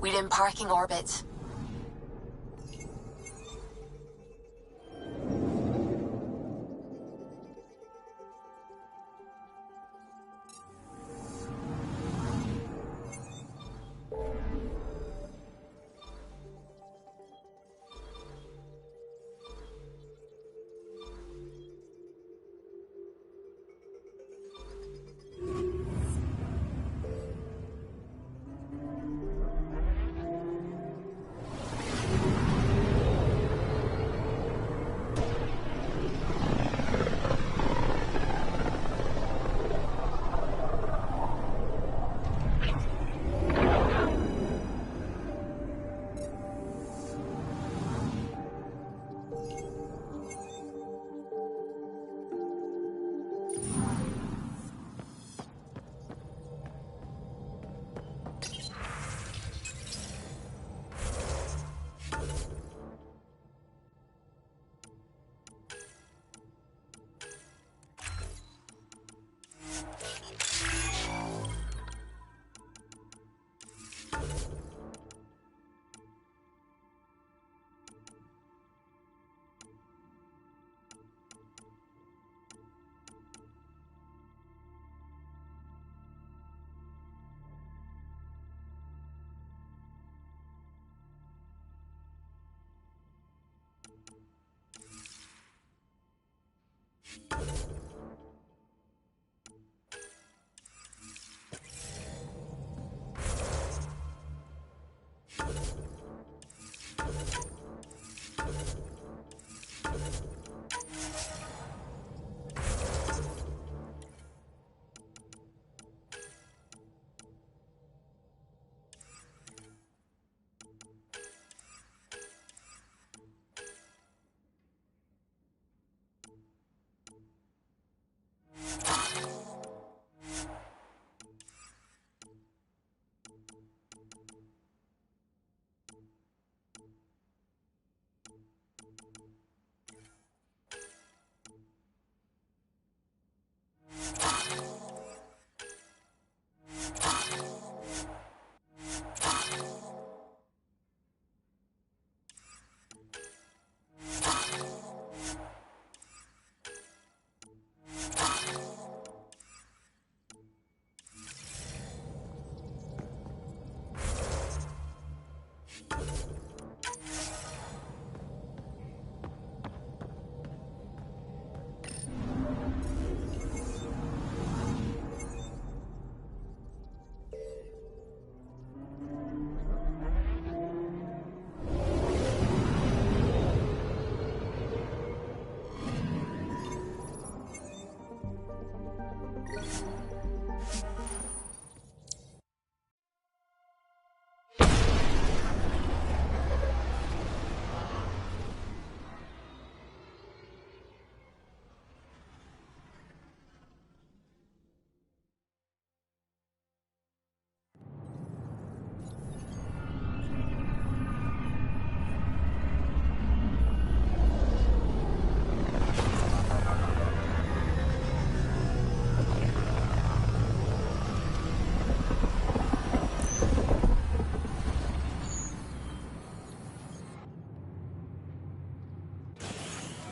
We're in parking orbit.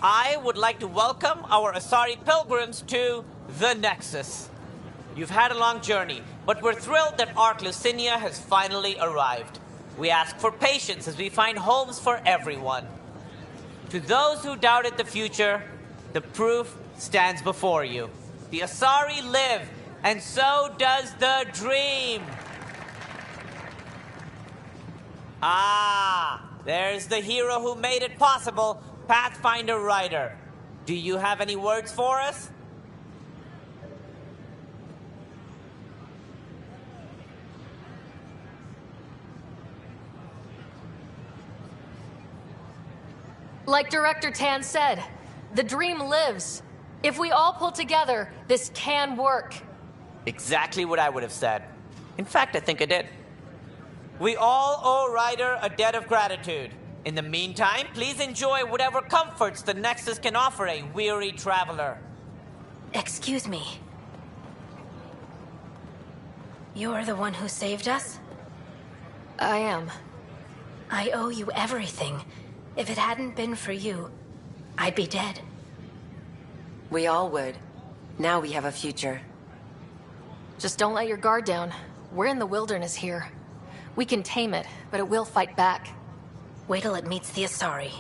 I would like to welcome our Asari pilgrims to the Nexus. You've had a long journey, but we're thrilled that Ark Lucinia has finally arrived. We ask for patience as we find homes for everyone. To those who doubted the future, the proof stands before you. The Asari live, and so does the dream. Ah, there's the hero who made it possible. Pathfinder Ryder, do you have any words for us? Like Director Tan said, the dream lives. If we all pull together, this can work. Exactly what I would have said. In fact, I think I did. We all owe Ryder a debt of gratitude. In the meantime, please enjoy whatever comforts the Nexus can offer a weary traveler. Excuse me. You're the one who saved us? I am. I owe you everything. If it hadn't been for you, I'd be dead. We all would. Now we have a future. Just don't let your guard down. We're in the wilderness here. We can tame it, but it will fight back. Wait till it meets the Asari.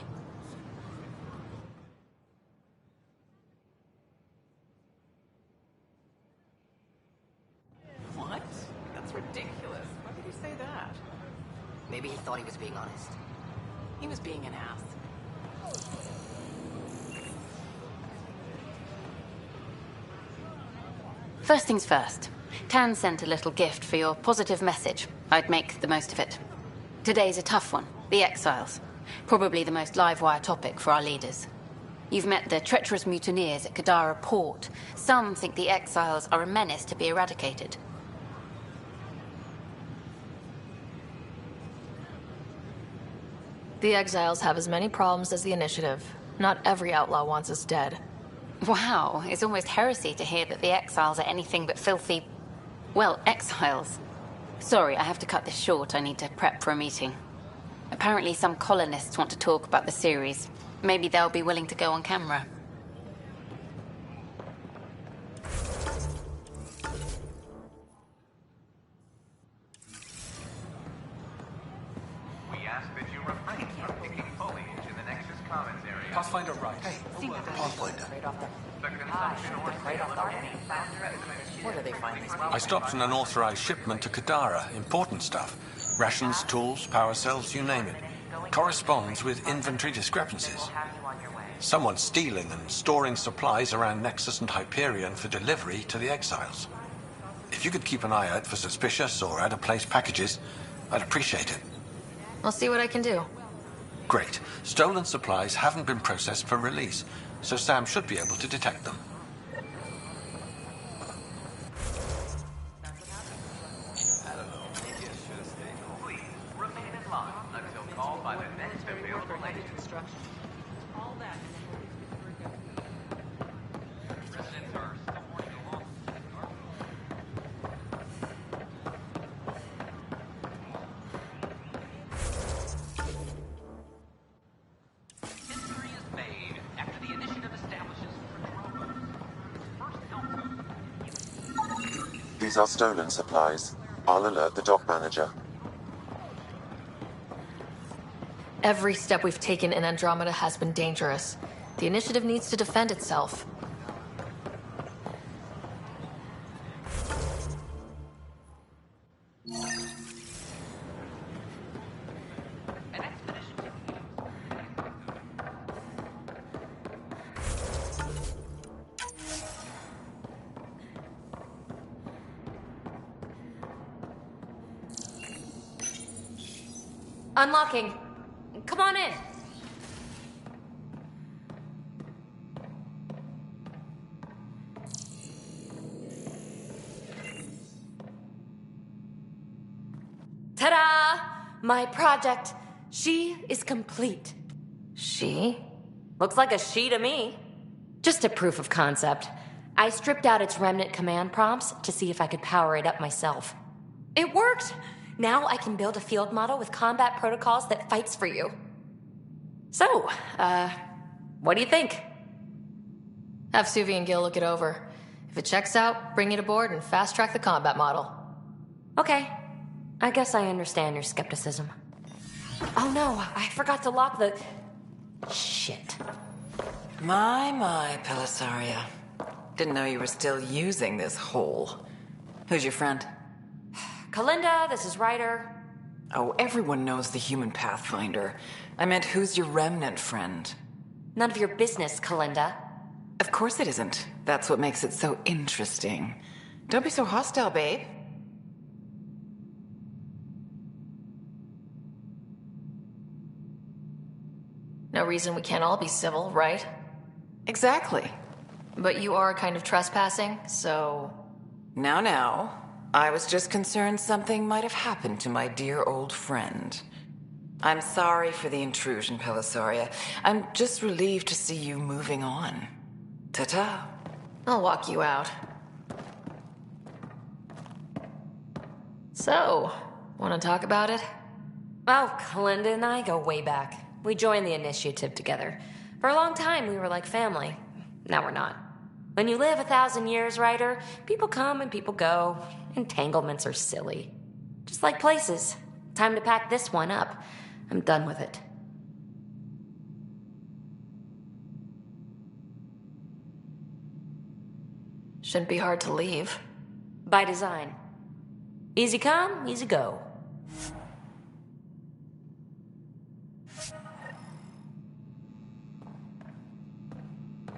What? That's ridiculous. Why did he say that? Maybe he thought he was being honest. He was being an ass. First things first. Tan sent a little gift for your positive message. I'd make the most of it. Today's a tough one. The Exiles. Probably the most live-wire topic for our leaders. You've met the treacherous mutineers at Kadara Port. Some think the Exiles are a menace to be eradicated. The Exiles have as many problems as the Initiative. Not every outlaw wants us dead. Wow, it's almost heresy to hear that the Exiles are anything but filthy... well, exiles. Sorry, I have to cut this short. I need to prep for a meeting. Apparently some colonists want to talk about the series. Maybe they'll be willing to go on camera. We ask that you refrain from picking foliage in the Nexus Commons area. Pathfinder right. Hey, Pathfinder. The consumption or sale of any Where do they find these people? I stopped an unauthorized shipment to Kadara. Important stuff. Rations, tools, power cells, you name it. Corresponds with inventory discrepancies. Someone's stealing and storing supplies around Nexus and Hyperion for delivery to the Exiles. If you could keep an eye out for suspicious or out-of-place packages, I'd appreciate it. I'll see what I can do. Great. Stolen supplies haven't been processed for release, so Sam should be able to detect them. please remain in line until called by the next available agent. Residents are still mourning the loss of the guard. History is made after the initiative establishes Andromeda. First help. These are stolen supplies. I'll alert the dock manager. Every step we've taken in Andromeda has been dangerous. The Initiative needs to defend itself. An expedition. Unlocking. Come on in. Ta-da! My project. She is complete. She? Looks like a she to me. Just a proof of concept. I stripped out its remnant command prompts to see if I could power it up myself. It worked! Now I can build a field model with combat protocols that fights for you. So, what do you think? Have Suvi and Gil look it over. If it checks out, bring it aboard and fast-track the combat model. Okay. I guess I understand your skepticism. Oh no, I forgot to lock the... Shit. My, Pelisaria. Didn't know you were still using this hole. Who's your friend? Kalinda, this is Ryder. Oh, everyone knows the human Pathfinder. I meant, who's your remnant friend? None of your business, Kalinda. Of course it isn't. That's what makes it so interesting. Don't be so hostile, babe. No reason we can't all be civil, right? Exactly. But you are kind of trespassing, so... Now. I was just concerned something might have happened to my dear old friend. I'm sorry for the intrusion, Pelisaria. I'm just relieved to see you moving on. Ta-ta. I'll walk you out. So, want to talk about it? Oh, Kalinda and I go way back. We joined the initiative together. For a long time, we were like family. Now we're not. When you live 1,000 years, Ryder, people come and people go. Entanglements are silly. Just like places. Time to pack this one up. I'm done with it. Shouldn't be hard to leave. By design. Easy come, easy go.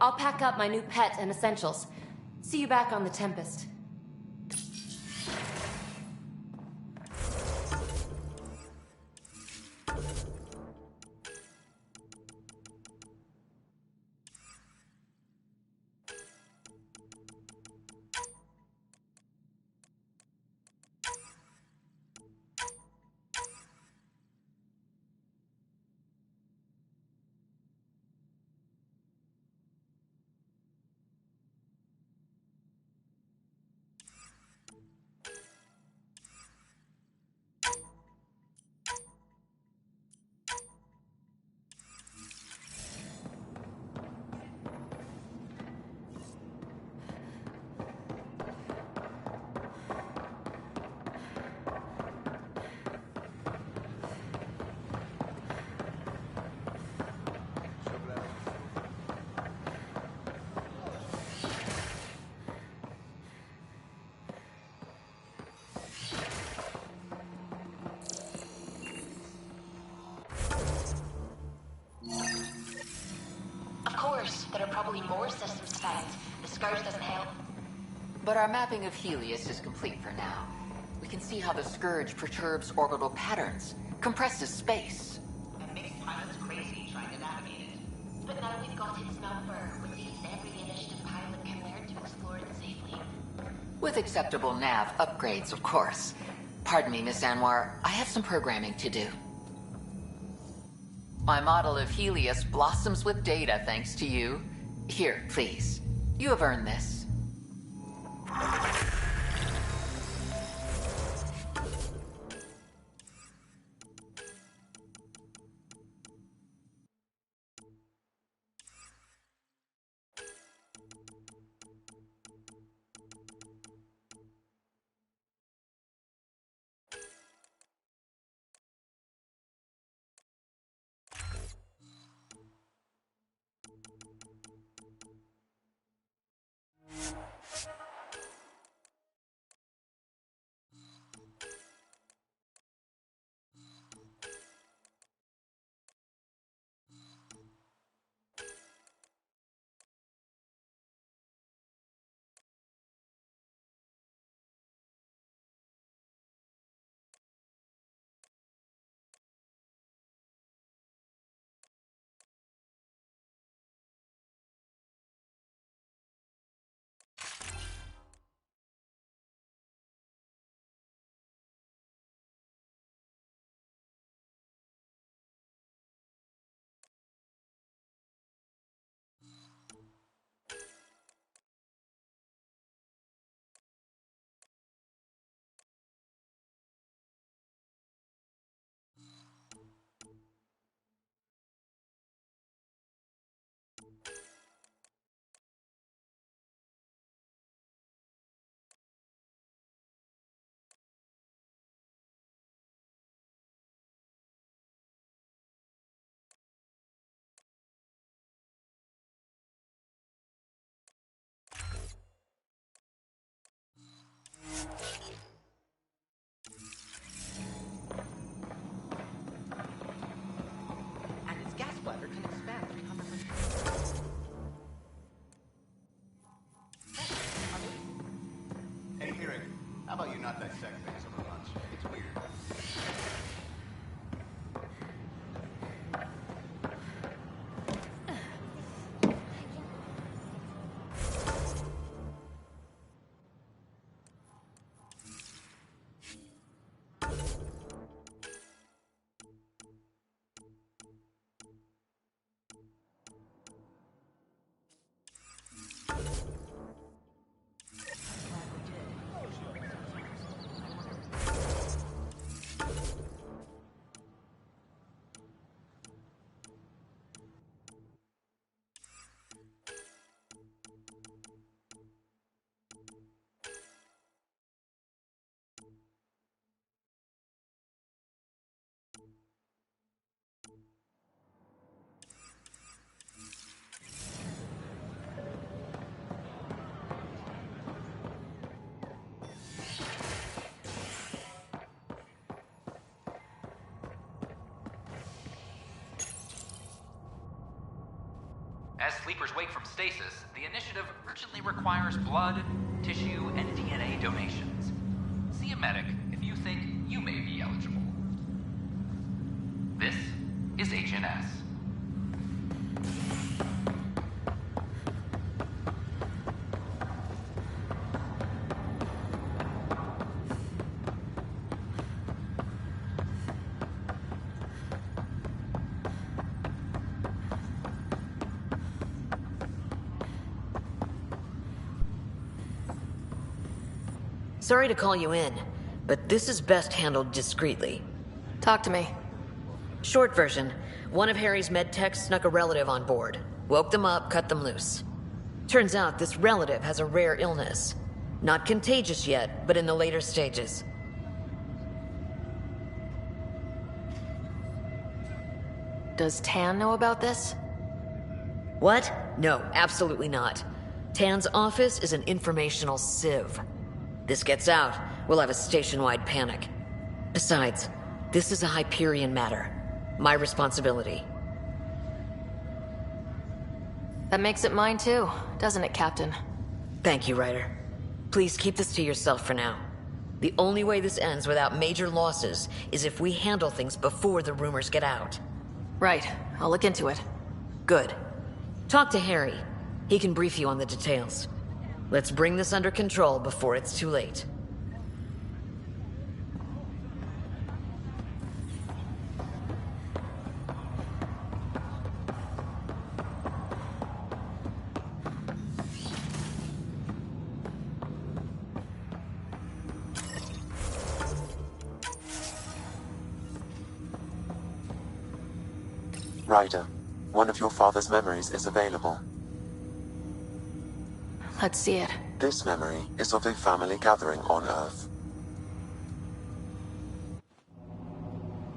I'll pack up my new pet and essentials. See you back on the Tempest. There are probably more systems to find. The Scourge doesn't help. But our mapping of Helios is complete for now. We can see how the Scourge perturbs orbital patterns, compresses space. And makes pilots crazy trying to navigate it. But now we've got its number, which means every initiative pilot can learn to explore it safely. With acceptable nav upgrades, of course. Pardon me, Miss Anwar, I have some programming to do. My model of Helios blossoms with data thanks to you. Here, please. You have earned this. as sleepers wake from stasis, the initiative urgently requires blood, tissue, and DNA donations. See a medic if you think you may be eligible. This is HNS. Sorry to call you in, but this is best handled discreetly. Talk to me. Short version, one of Harry's med techs snuck a relative on board. Woke them up, cut them loose. Turns out this relative has a rare illness. Not contagious yet, but in the later stages. Does Tan know about this? What? No, absolutely not. Tan's office is an informational sieve. This gets out, we'll have a station-wide panic. Besides, this is a Hyperion matter. My responsibility. That makes it mine too, doesn't it, Captain? Thank you, Ryder. Please keep this to yourself for now. The only way this ends without major losses is if we handle things before the rumors get out. Right. I'll look into it. Good. Talk to Harry. He can brief you on the details. Let's bring this under control before it's too late. Ryder, one of your father's memories is available. Let's see it. This memory is of a family gathering on Earth.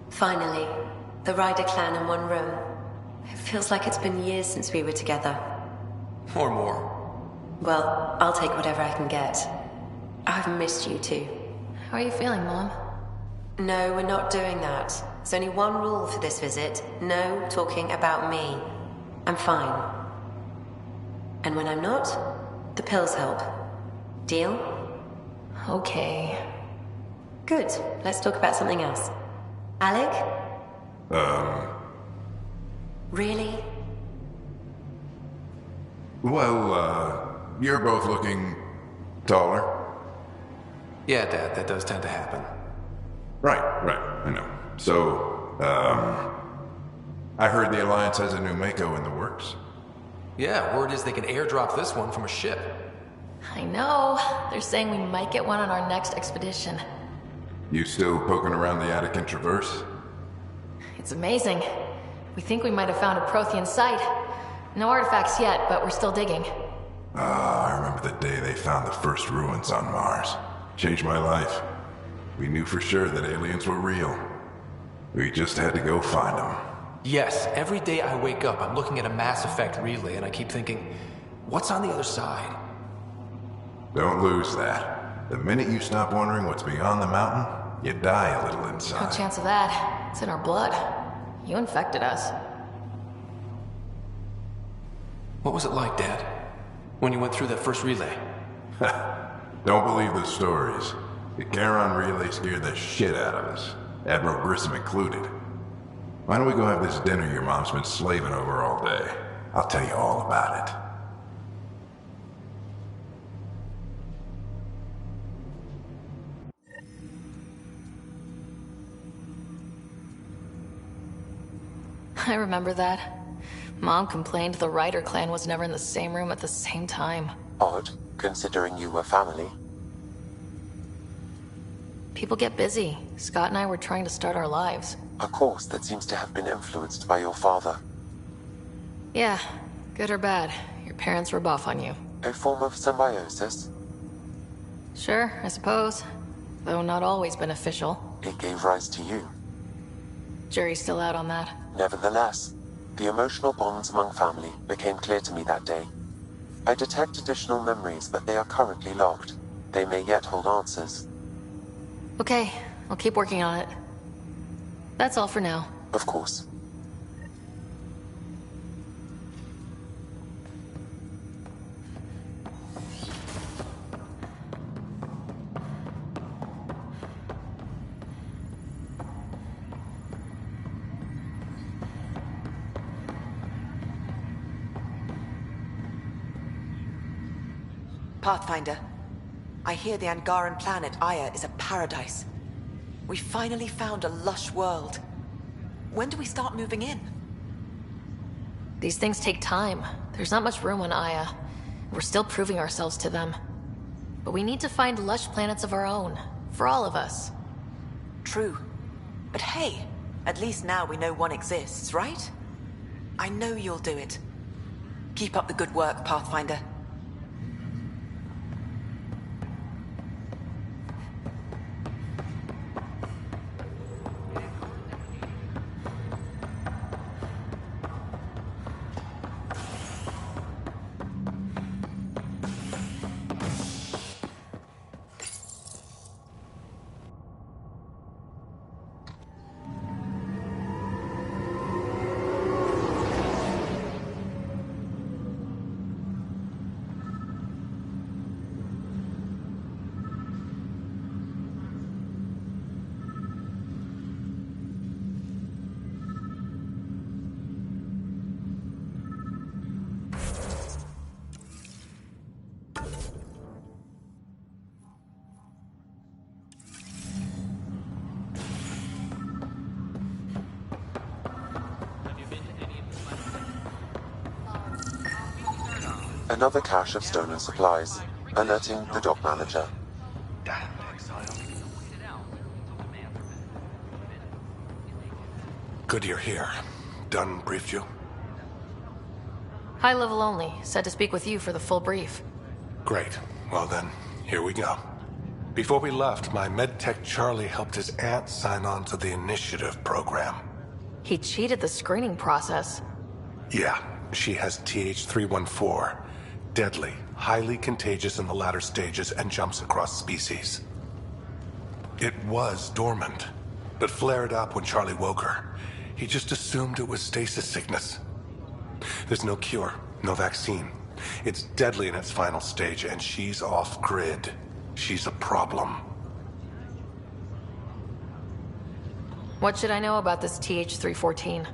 Finally, the Ryder clan in one room. It feels like it's been years since we were together. Or more. Well, I'll take whatever I can get. I've missed you too. How are you feeling, Mom? No, we're not doing that. There's only one rule for this visit. No talking about me. I'm fine. And when I'm not, the pills help. Deal? Okay. Good. Let's talk about something else. Alec? Really? Well, you're both looking taller. Yeah, Dad, that does tend to happen. Right, I know. So, I heard the Alliance has a new Mako in the works. Yeah, word is they can airdrop this one from a ship. I know. They're saying we might get one on our next expedition. You still poking around the Attican Traverse? It's amazing. We think we might have found a Prothean site. No artifacts yet, but we're still digging. I remember the day they found the first ruins on Mars. Changed my life. We knew for sure that aliens were real. We just had to go find them. Yes, every day I wake up, I'm looking at a Mass Effect relay, and I keep thinking, what's on the other side? Don't lose that. The minute you stop wondering what's beyond the mountain, you die a little No inside. chance of that. It's in our blood. You infected us. What was it like, Dad? When you went through that first relay? Don't believe the stories. The Charon relay scared the shit out of us. Admiral Grissom included. Why don't we go have this dinner your mom's been slaving over all day? I'll tell you all about it. I remember that. Mom complained the Ryder clan was never in the same room at the same time. Odd, considering you were family. People get busy. Scott and I were trying to start our lives. A course that seems to have been influenced by your father. Yeah, good or bad. Your parents rub off on you. A form of symbiosis. Sure, I suppose. Though not always beneficial. It gave rise to you. Jury's still out on that. Nevertheless, the emotional bonds among family became clear to me that day. I detect additional memories, but they are currently locked. They may yet hold answers. Okay, I'll keep working on it. That's all for now. Of course. Pathfinder, I hear the Angaran planet Aya is a paradise. We finally found a lush world. When do we start moving in? These things take time. There's not much room on Aya. We're still proving ourselves to them. But we need to find lush planets of our own. For all of us. True. But hey, at least now we know one exists, right? I know you'll do it. Keep up the good work, Pathfinder. Another cache of stolen supplies, alerting the dock manager. Good you're here. Dunn briefed you? High level only. Said to speak with you for the full brief. Great. Well then, here we go. Before we left, my medtech Charlie helped his aunt sign on to the initiative program. He cheated the screening process. Yeah, she has TH314. Deadly, highly contagious in the latter stages and jumps across species. It was dormant, but flared up when Charlie woke her. He just assumed it was stasis sickness. There's no cure, no vaccine. It's deadly in its final stage, and she's off-grid. She's a problem. What should I know about this TH314?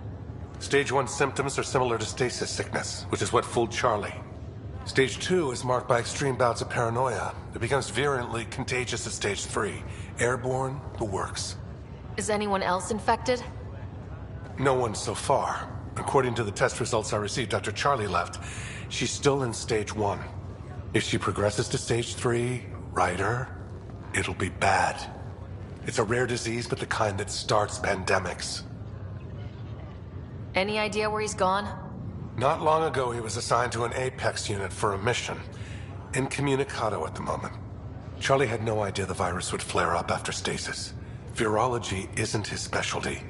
Stage 1 symptoms are similar to stasis sickness, which is what fooled Charlie. Stage 2 is marked by extreme bouts of paranoia. It becomes virulently contagious at Stage 3. Airborne, the works. Is anyone else infected? No one so far. According to the test results I received after Charlie left, she's still in Stage 1. If she progresses to Stage 3, Ryder, it'll be bad. It's a rare disease, but the kind that starts pandemics. Any idea where he's gone? Not long ago, he was assigned to an Apex unit for a mission. Incommunicado at the moment. Charlie had no idea the virus would flare up after stasis. Virology isn't his specialty.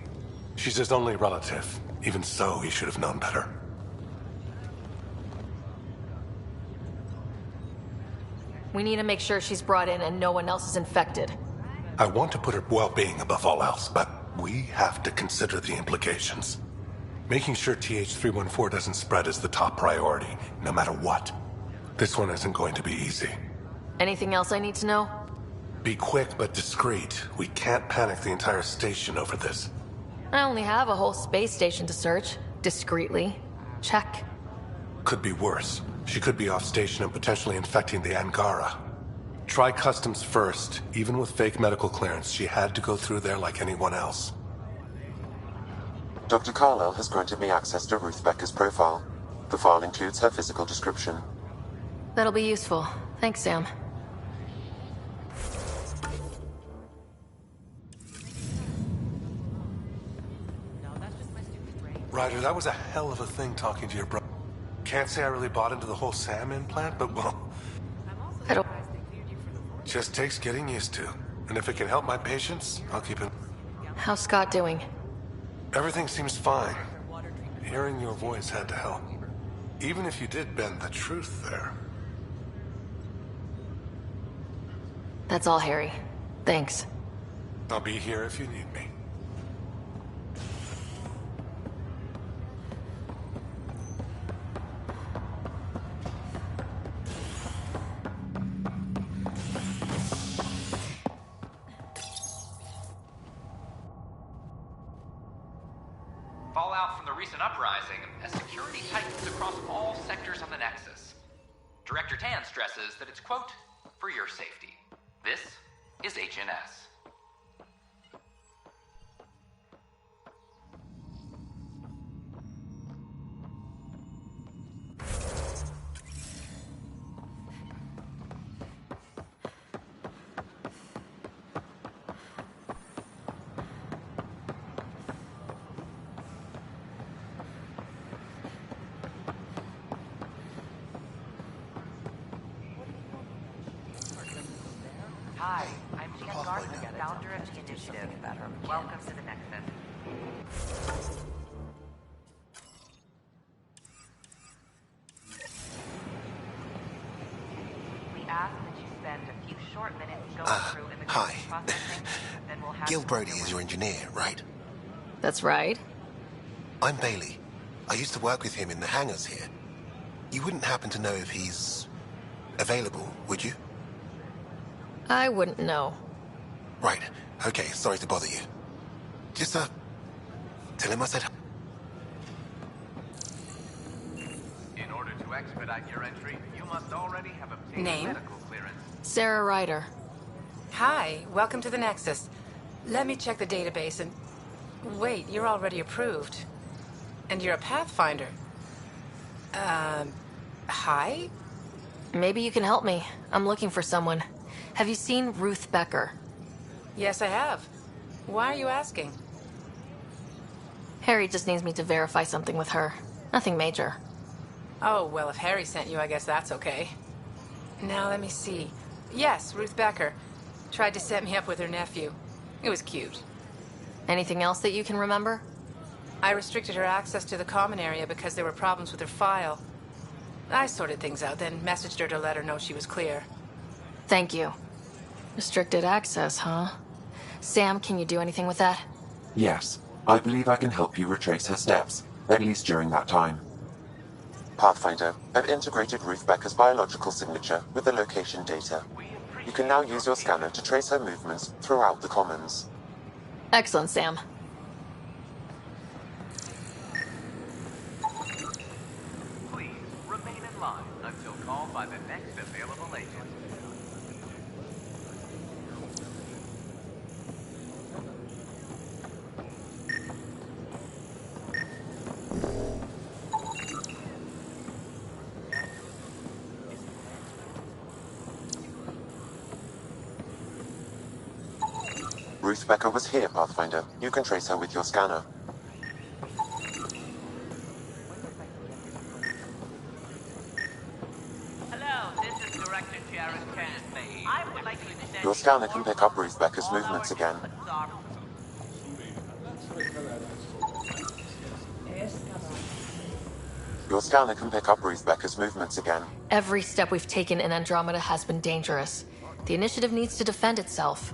She's his only relative. Even so, he should have known better. We need to make sure she's brought in and no one else is infected. I want to put her well-being above all else, but we have to consider the implications. Making sure TH314 doesn't spread is the top priority, no matter what. This one isn't going to be easy. Anything else I need to know? Be quick but discreet. We can't panic the entire station over this. I only have a whole space station to search. Discreetly. Check. Could be worse. She could be off station and potentially infecting the Angara. Try customs first. Even with fake medical clearance, she had to go through there like anyone else. Dr. Carlyle has granted me access to Ruth Becker's profile. The file includes her physical description. That'll be useful. Thanks, Sam. Ryder, that was a hell of a thing talking to your brother. Can't say I really bought into the whole Sam implant, but well... I don't... Just takes getting used to. And if it can help my patients, I'll keep it. How's Scott doing? Everything seems fine. Hearing your voice had to help. Even if you did bend the truth there. That's all, Harry. Thanks. I'll be here if you need me. Fallout from the recent uprising as security tightens across all sectors of the Nexus. Director Tan stresses that it's, quote, for your safety. This is HNS. Hi, I'm Vanguard, founder of the initiative. Welcome to the Nexus. We ask that you spend a few short minutes going through immigration processing, then we'll have... Gil Brody is your engineer, right? That's right. I'm Bailey. I used to work with him in the hangars here. You wouldn't happen to know if he's available, would you? I wouldn't know. Right. Okay, sorry to bother you. Just, tell him I said... In order to expedite your entry, you must already have obtained Name? medical clearance. Sarah Ryder. Hi, welcome to the Nexus. Let me check the database and... Wait, you're already approved. And you're a Pathfinder. Hi? Maybe you can help me. I'm looking for someone. Have you seen Ruth Becker? Yes, I have. Why are you asking? Harry just needs me to verify something with her. Nothing major. Oh, well, if Harry sent you, I guess that's okay. Now, let me see. Yes, Ruth Becker. Tried to set me up with her nephew. It was cute. Anything else that you can remember? I restricted her access to the common area because there were problems with her file. I sorted things out, then messaged her to let her know she was clear. Thank you. Restricted access, huh? Sam, can you do anything with that? Yes, I believe I can help you retrace her steps, at least during that time. Pathfinder, I've integrated Ruth Becker's biological signature with the location data. You can now use your scanner to trace her movements throughout the Commons. Excellent, Sam. Please remain in line until called by the next available agent. Ruth Becker was here, Pathfinder. You can trace her with your scanner. Hello, this is Director Jared Kent. I would like to extend... Your scanner can pick up Ruth Becker's movements again. Your scanner can pick up Ruth Becker's movements again. Every step we've taken in Andromeda has been dangerous. The initiative needs to defend itself.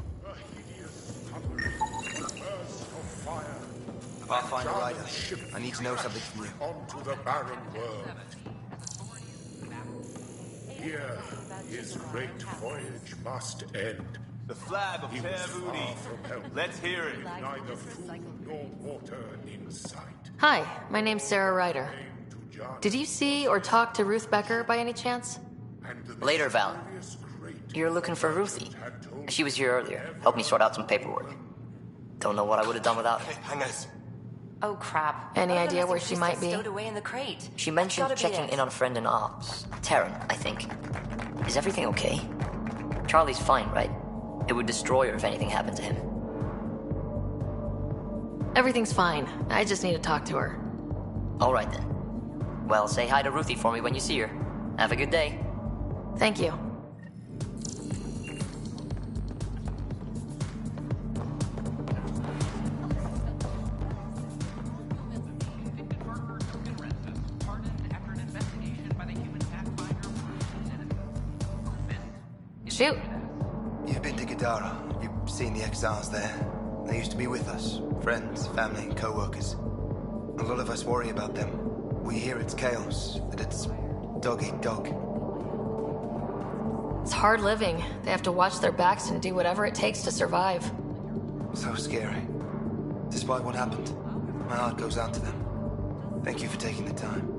Pathfinder Ryder, I need to know something from you. Onto the barren world. Here, his great voyage must end. The flag of He was far Tervudi. from help. Let's hear it. Neither food nor water in sight. Hi, my name's Sarah Ryder. Did you see or talk to Ruth Becker by any chance? Later, Val. You're looking for Ruthie. She was here earlier. Helped me sort out some paperwork. Don't know what I would have done without her. Hangers. Oh, crap. Any idea where she might be? Stowed away in the crate. She mentioned Gotta be checking it. in on a friend in ops. Taryn, I think. Is everything okay? Charlie's fine, right? It would destroy her if anything happened to him. Everything's fine. I just need to talk to her. All right, then. Well, say hi to Ruthie for me when you see her. Have a good day. Thank you. Shoot. You've been to Gadara. You've seen the exiles there. They used to be with us. Friends, family, co-workers. A lot of us worry about them. We hear it's chaos, that it's dog eat dog. It's hard living. They have to watch their backs and do whatever it takes to survive. So scary. Despite what happened, my heart goes out to them. Thank you for taking the time.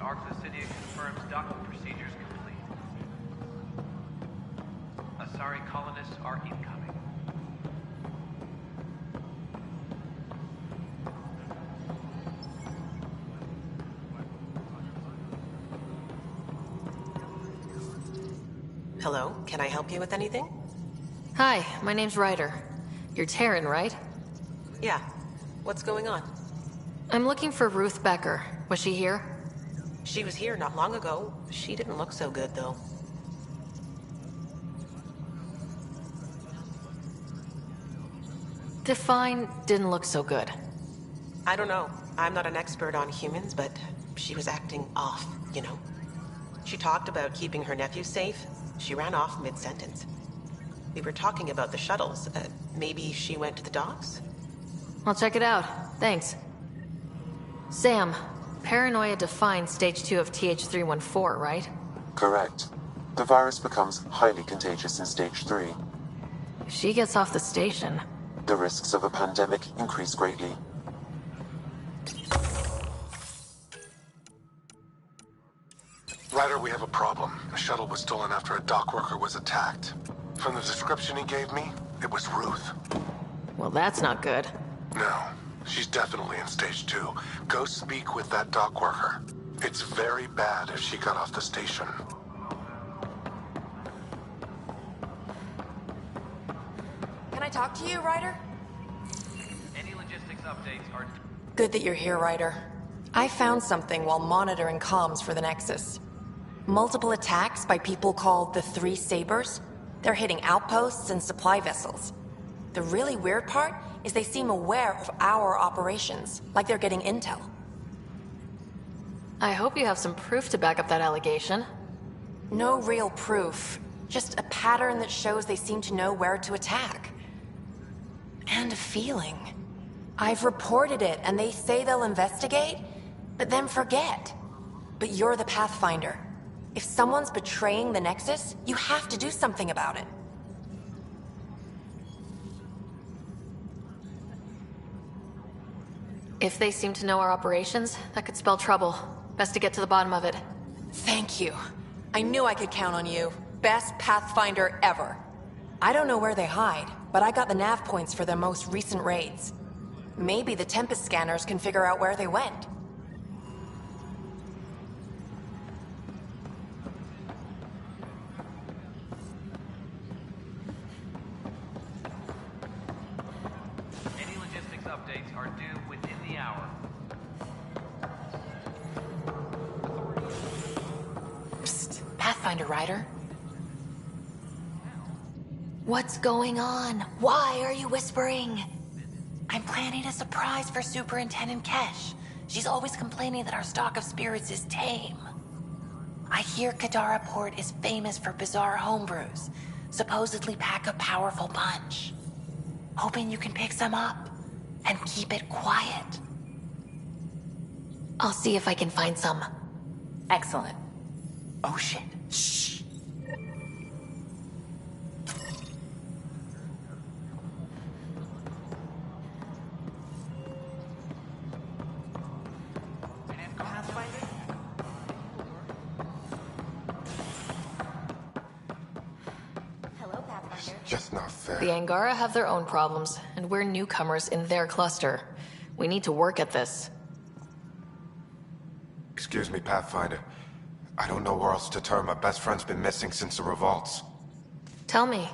Arclusinia confirms docking procedures complete. Asari colonists are incoming. Hello, can I help you with anything? Hi, my name's Ryder. You're Terran, right? Yeah. What's going on? I'm looking for Ruth Becker. Was she here? She was here not long ago. She didn't look so good, though. Define didn't look so good. I don't know. I'm not an expert on humans, but she was acting off, you know. She talked about keeping her nephew safe. She ran off mid-sentence. We were talking about the shuttles. Maybe she went to the docks? I'll check it out. Thanks. Sam, paranoia defines stage 2 of TH314, right? Correct. The virus becomes highly contagious in stage 3. If she gets off the station... The risks of a pandemic increase greatly. Ryder, we have a problem. A shuttle was stolen after a dock worker was attacked. From the description he gave me, it was Ruth. Well, that's not good. No, she's definitely in stage 2. Go speak with that dock worker. It's very bad if she got off the station. Can I talk to you, Ryder? Any logistics updates are... Good that you're here, Ryder. I found something while monitoring comms for the Nexus. Multiple attacks by people called the Three Sabers. They're hitting outposts and supply vessels. The really weird part is they seem aware of our operations, like they're getting intel. I hope you have some proof to back up that allegation. No real proof, just a pattern that shows they seem to know where to attack. And a feeling. I've reported it, and they say they'll investigate, but then forget. But you're the Pathfinder. If someone's betraying the Nexus, you have to do something about it. If they seem to know our operations, that could spell trouble. Best to get to the bottom of it. Thank you. I knew I could count on you. Best Pathfinder ever. I don't know where they hide, but I got the nav points for their most recent raids. Maybe the Tempest scanners can figure out where they went. Any logistics updates are due within the hour. Psst, Pathfinder Ryder. What's going on? Why are you whispering? I'm planning a surprise for Superintendent Kesh. She's always complaining that our stock of spirits is tame. I hear Kadara Port is famous for bizarre homebrews. Supposedly pack a powerful punch. Hoping you can pick some up and keep it quiet. I'll see if I can find some. Excellent. Oh shit. Shh. Just not fair. The Angara have their own problems, and we're newcomers in their cluster. We need to work at this. Excuse me, Pathfinder. I don't know where else to turn. My best friend's been missing since the revolts. Tell me.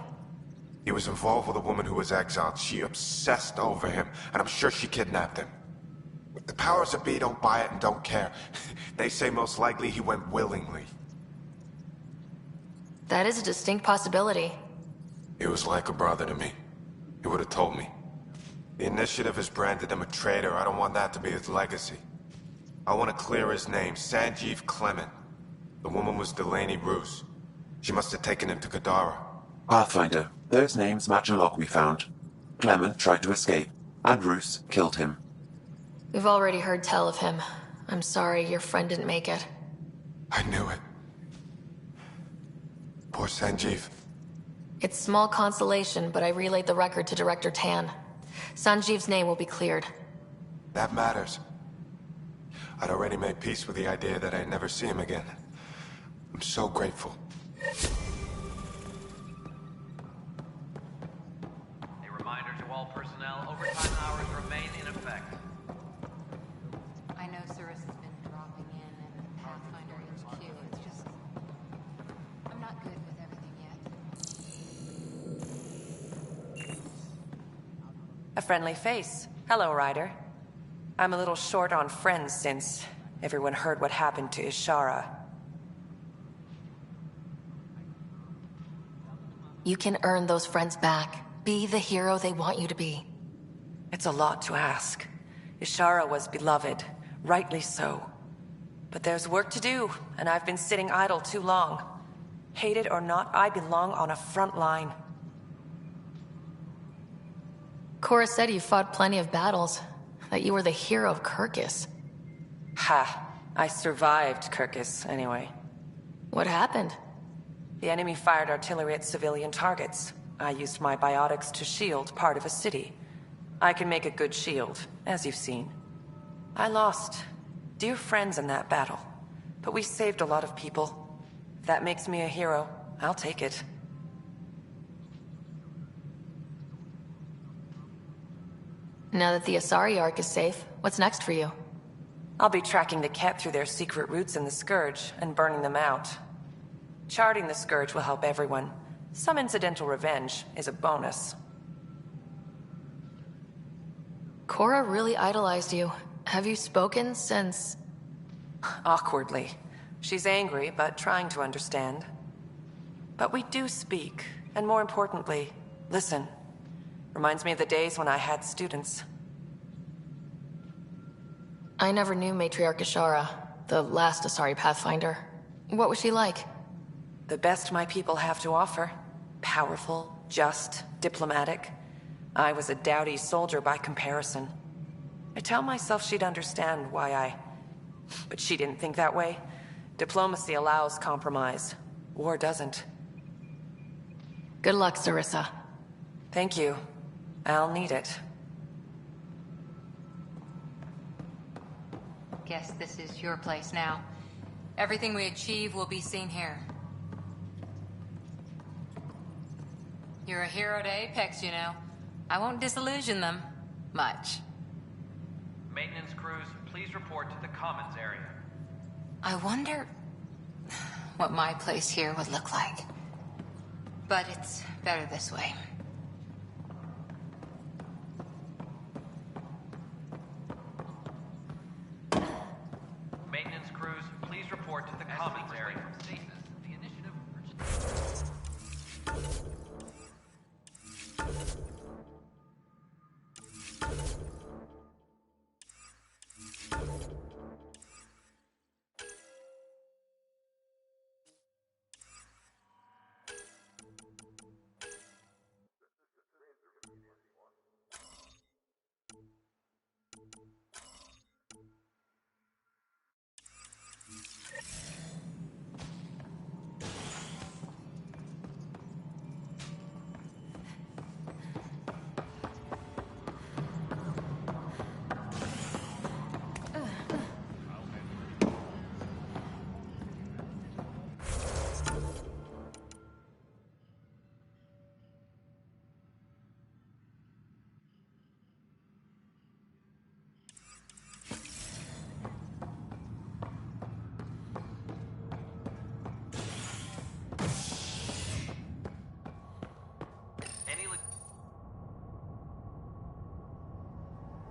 He was involved with a woman who was exiled. She obsessed over him, and I'm sure she kidnapped him. The powers that be don't buy it and don't care. They say most likely he went willingly. That is a distinct possibility. He was like a brother to me. He would have told me. The Initiative has branded him a traitor. I don't want that to be his legacy. I want to clear his name, Sanjeev Clement. The woman was Delaney Roos. She must have taken him to Kadara. Pathfinder, those names match a log we found. Clement tried to escape, and Roos killed him. We've already heard tell of him. I'm sorry your friend didn't make it. I knew it. Poor Sanjeev. It's small consolation, but I relayed the record to Director Tan. Sanjeev's name will be cleared. That matters. I'd already made peace with the idea that I'd never see him again. I'm so grateful. A reminder to all personnel, overtime hours remain in effect. I know Cirrus has been dropping in and Pathfinder HQ. It's just... I'm not good with everything yet. A friendly face. Hello, Ryder. I'm a little short on friends since everyone heard what happened to Ishara. You can earn those friends back. Be the hero they want you to be. It's a lot to ask. Ishara was beloved, rightly so. But there's work to do, and I've been sitting idle too long. Hated or not, I belong on a front line. Cora said you fought plenty of battles, that you were the hero of Kirkus. Ha. I survived Kirkus, anyway. What happened? The enemy fired artillery at civilian targets. I used my biotics to shield part of a city. I can make a good shield, as you've seen. I lost dear friends in that battle, but we saved a lot of people. If that makes me a hero, I'll take it. Now that the Asari Ark is safe, what's next for you? I'll be tracking the Ket through their secret routes in the Scourge and burning them out. Charting the Scourge will help everyone. Some incidental revenge is a bonus. Cora really idolized you. Have you spoken since... Awkwardly. She's angry, but trying to understand. But we do speak, and more importantly, listen. Reminds me of the days when I had students. I never knew Matriarch Ishara, the last Asari Pathfinder. What was she like? The best my people have to offer. Powerful, just, diplomatic. I was a dowdy soldier by comparison. I tell myself she'd understand why I... But she didn't think that way. Diplomacy allows compromise. War doesn't. Good luck, Sarissa. Thank you. I'll need it. Guess this is your place now. Everything we achieve will be seen here. You're a hero to Apex, you know. I won't disillusion them. Much. Maintenance crews, please report to the commons area. I wonder... what my place here would look like. But it's better this way. Maintenance crews, please report to the commons area. The initiative...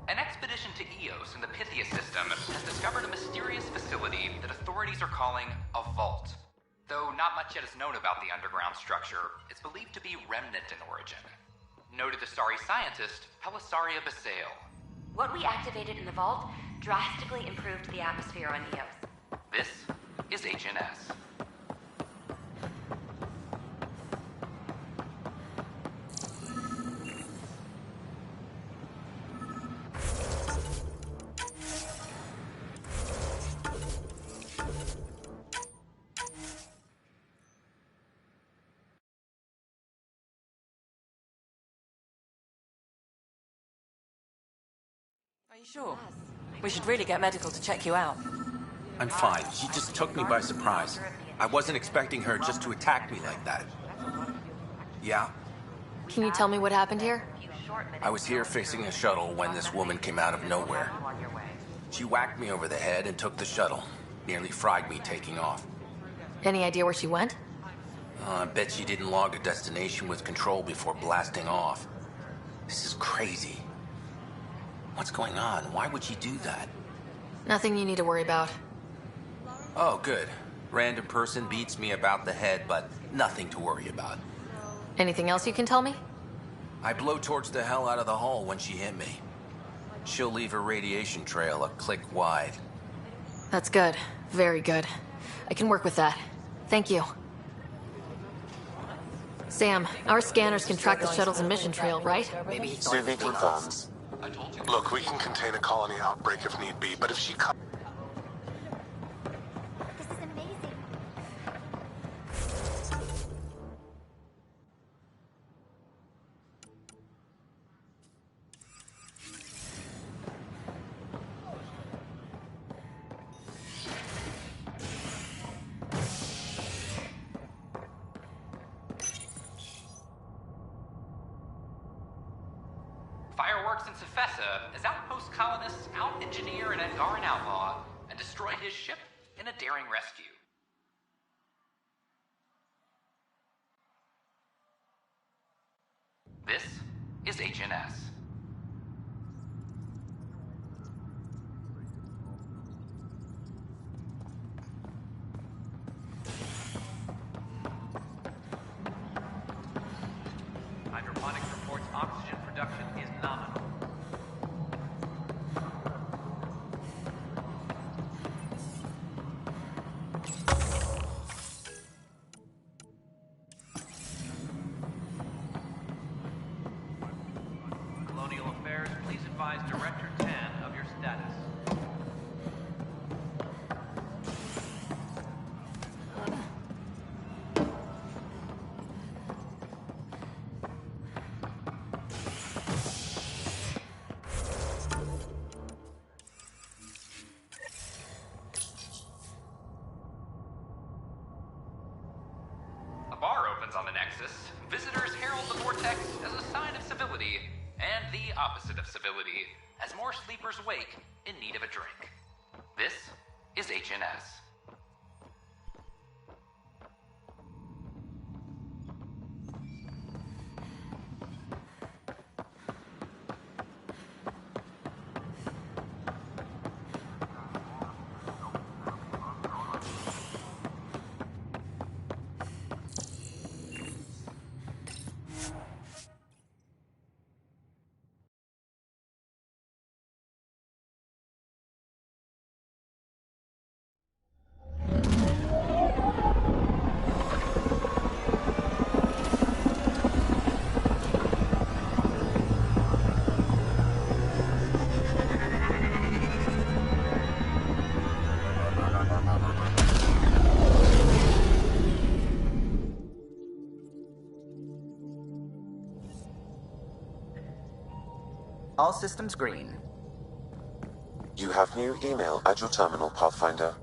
An expedition to Eos in the Pythia system has discovered a mysterious facility that authorities are calling a vault. Though not much yet is known about the underground structure, it's believed to be remnant in origin. Noted Asari scientist Pelisaria Basale. What we activated in the vault drastically improved the atmosphere on Eos. This is HNS. Are you sure? We should really get medical to check you out. I'm fine. She just took me by surprise. I wasn't expecting her just to attack me like that. Yeah? Can you tell me what happened here? I was here fixing a shuttle when this woman came out of nowhere. She whacked me over the head and took the shuttle. Nearly fried me taking off. Any idea where she went? I bet she didn't log a destination with control before blasting off. This is crazy. What's going on? Why would she do that? Nothing you need to worry about. Oh, good. Random person beats me about the head, but nothing to worry about. Anything else you can tell me? I blowtorched the hell out of the hull when she hit me. She'll leave her radiation trail a click wide. That's good. Very good. I can work with that. Thank you. Sam, our scanners can track the shuttle's emission trail, right? Sylvie confirms. Look, we can contain a colony outbreak if need be, but if she comes... Fireworks in Cephessa as outpost colonists out-engineer an Angaran outlaw and destroy his ship in a daring rescue. This is HNS. Hydroponics reports oxygen production is nominal. Colonial Affairs, please advise Director Tan of your status. A bar opens on the Nexus. Visitors herald the vortex as a sign of civility, and the opposite of civility, as more sleepers wake in need of a drink. This is HNS. All systems green. You have new email at your terminal, Pathfinder.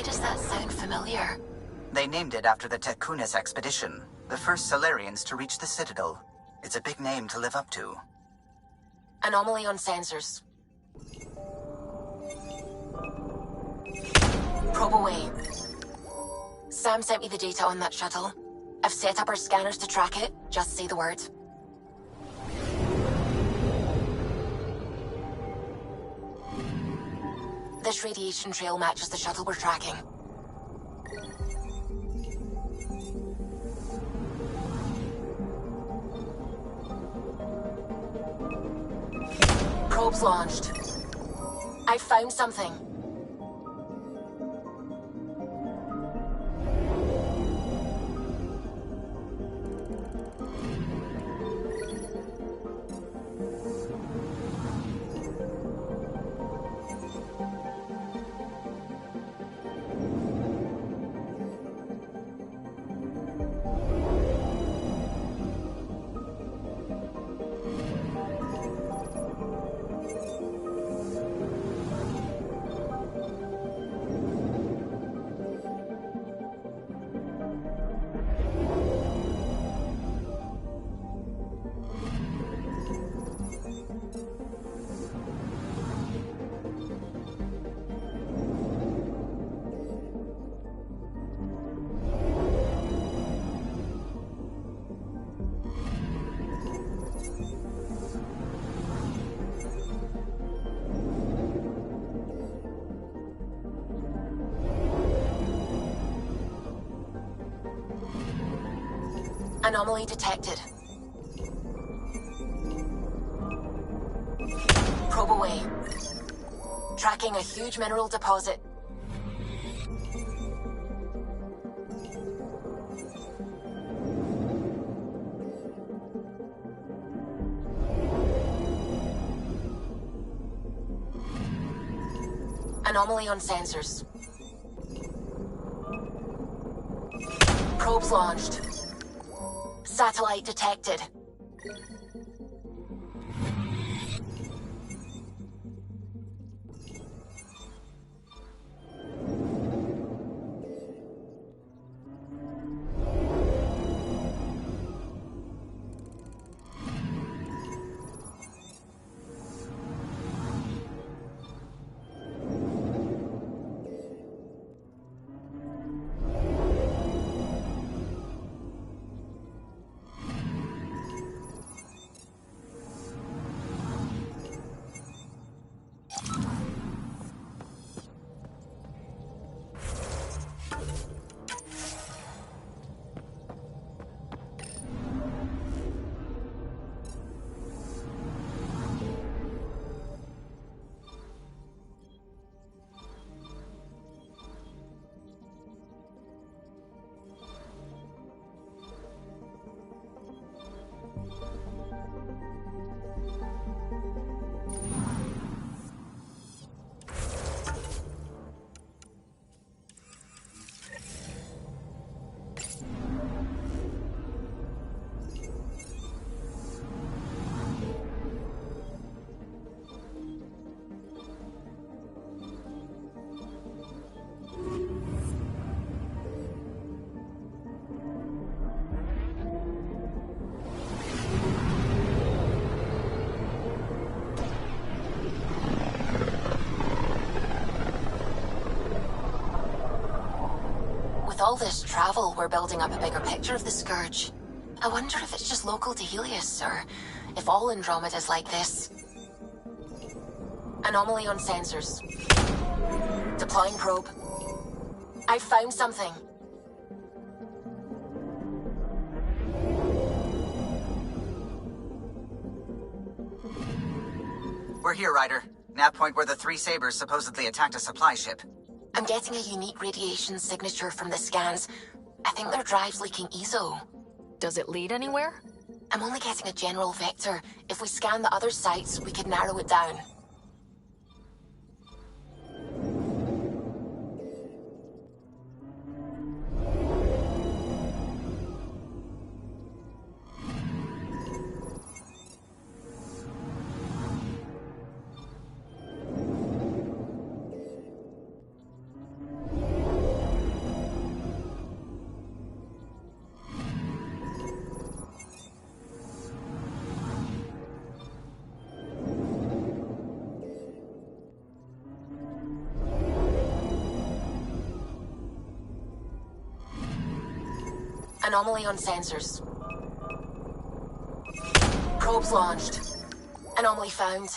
does that sound familiar? They named it after the Tekunis expedition, the first Solarians to reach the Citadel. It's a big name to live up to. Anomaly on sensors. Probe away. Sam sent me the data on that shuttle. I've set up our scanners to track it. Just say the word. This radiation trail matches the shuttle we're tracking. Probe's launched. I found something. Anomaly detected. Probe away. Tracking a huge mineral deposit. Anomaly on sensors. Probes launched. Satellite detected. With all this travel, we're building up a bigger picture of the Scourge. I wonder if it's just local to Helios, or if all Andromeda's like this. Anomaly on sensors. Deploying probe. I found something. We're here, Ryder. Nav point where the three Sabres supposedly attacked a supply ship. I'm getting a unique radiation signature from the scans. I think their drive's leaking ESO. Does it lead anywhere? I'm only getting a general vector. If we scan the other sites, we could narrow it down. Anomaly on sensors. Probes launched. Anomaly found.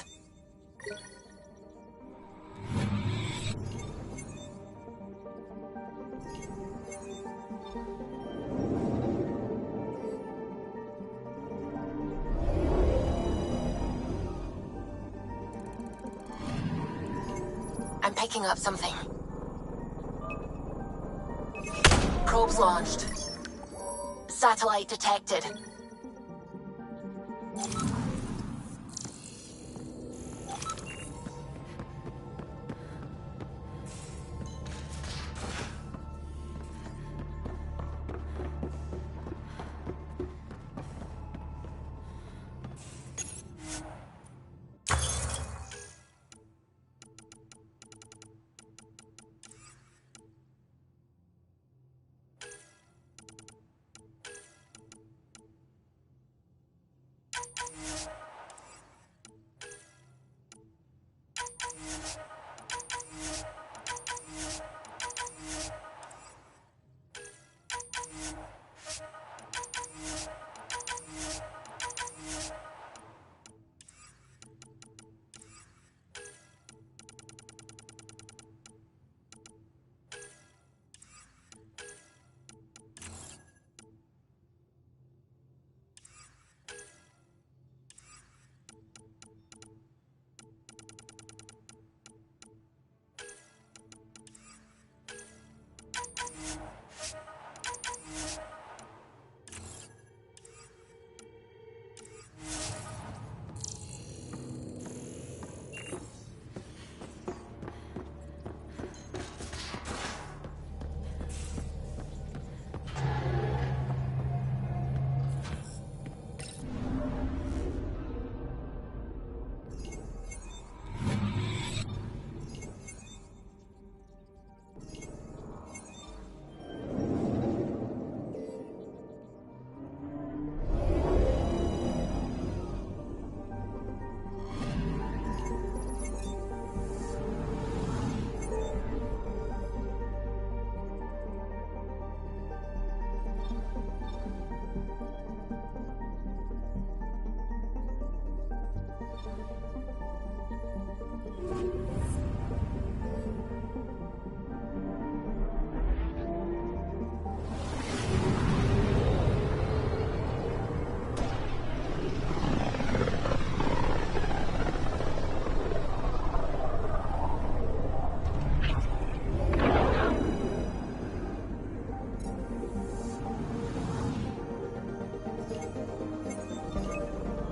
I'm picking up something. Probes launched. Satellite detected.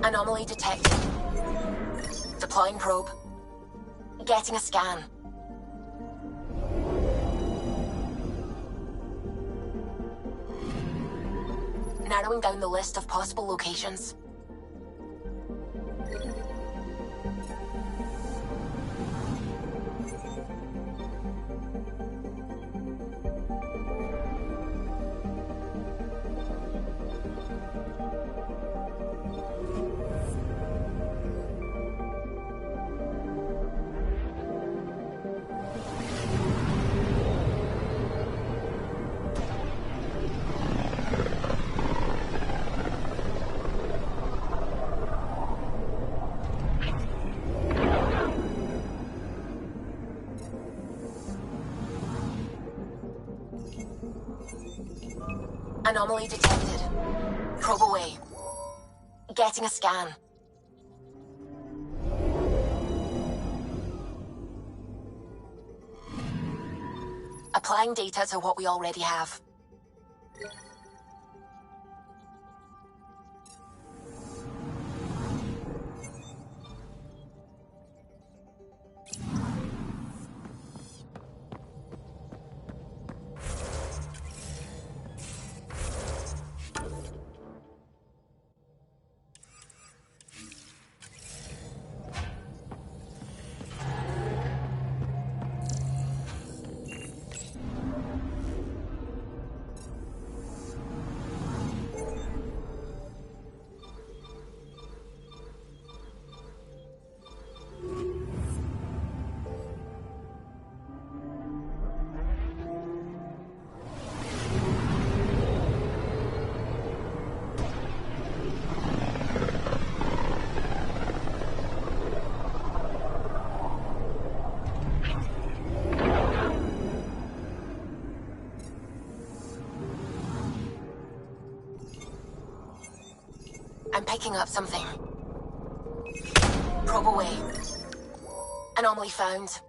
Anomaly detected. Deploying probe. Getting a scan. Narrowing down the list of possible locations. Anomaly detected. Probe away. Getting a scan. Applying data to what we already have. picking up something. Probe away. Anomaly found.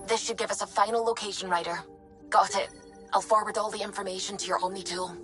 This should give us a final location, Ryder. Got it. I'll forward all the information to your Omni tool.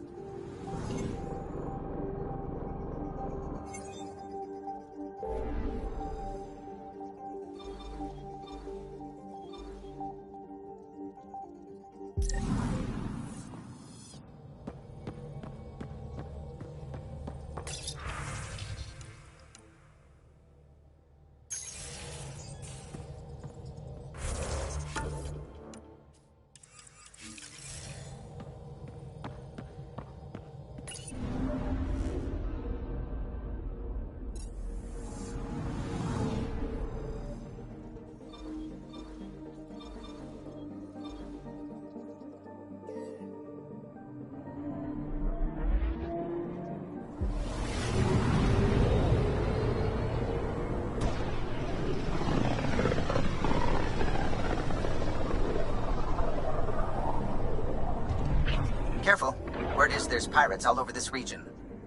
Careful. Word is there's pirates all over this region.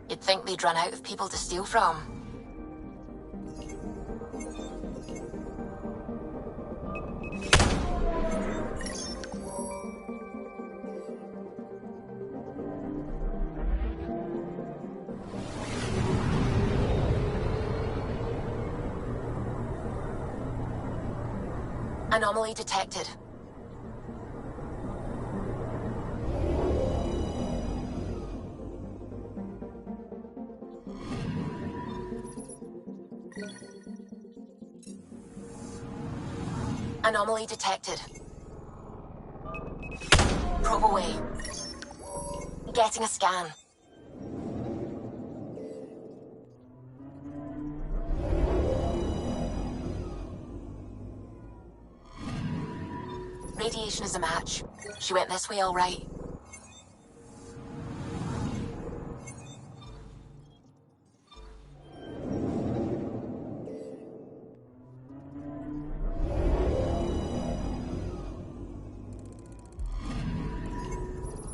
You'd think they'd run out of people to steal from. Anomaly detected. Anomaly detected. Probe away. Getting a scan. Radiation is a match. She went this way all right.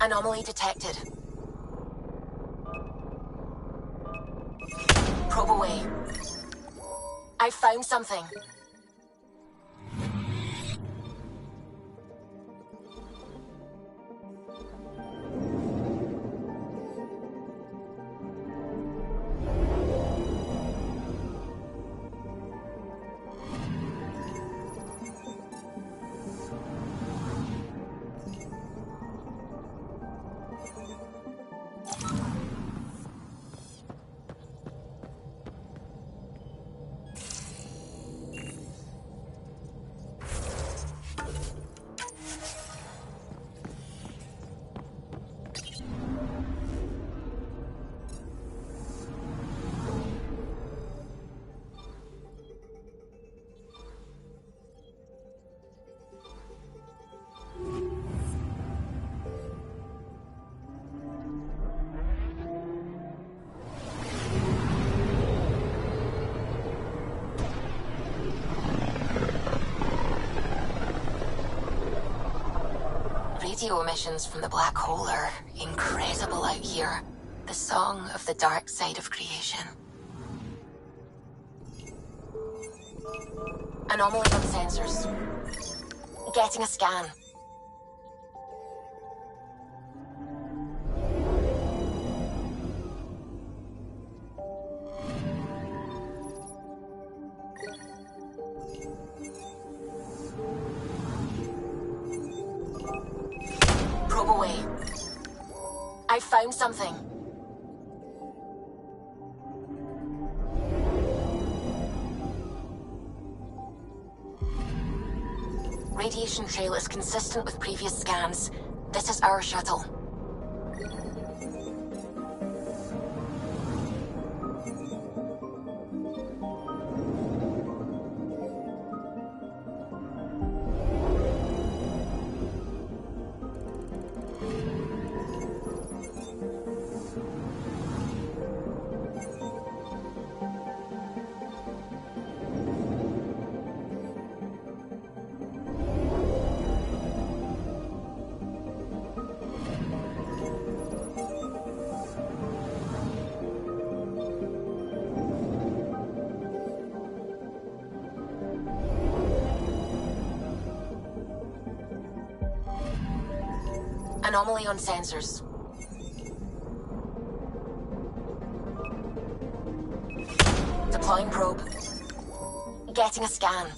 Anomaly detected. Probe away. I found something. Radio emissions from the black hole are incredible out here. The song of the dark side of creation. Anomaly on sensors. Getting a scan. Probe away. I found something. Radiation trail is consistent with previous scans. This is our shuttle. Anomaly on sensors. Deploying probe. Getting a scan.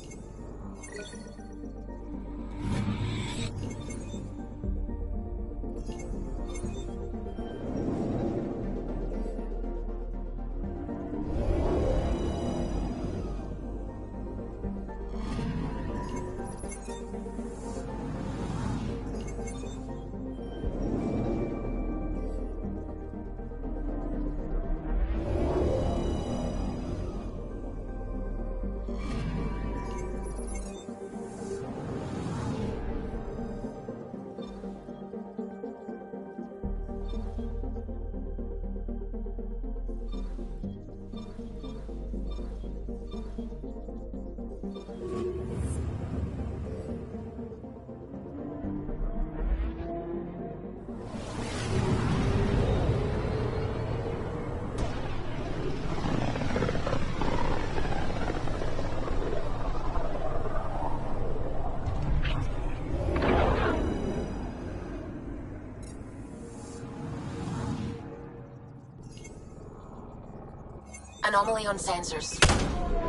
Anomaly on sensors.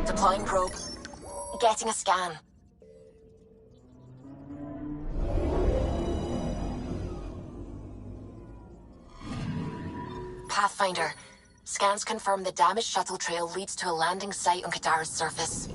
Deploying probe. Getting a scan. Pathfinder. Scans confirm the damaged shuttle trail leads to a landing site on Kadara's surface.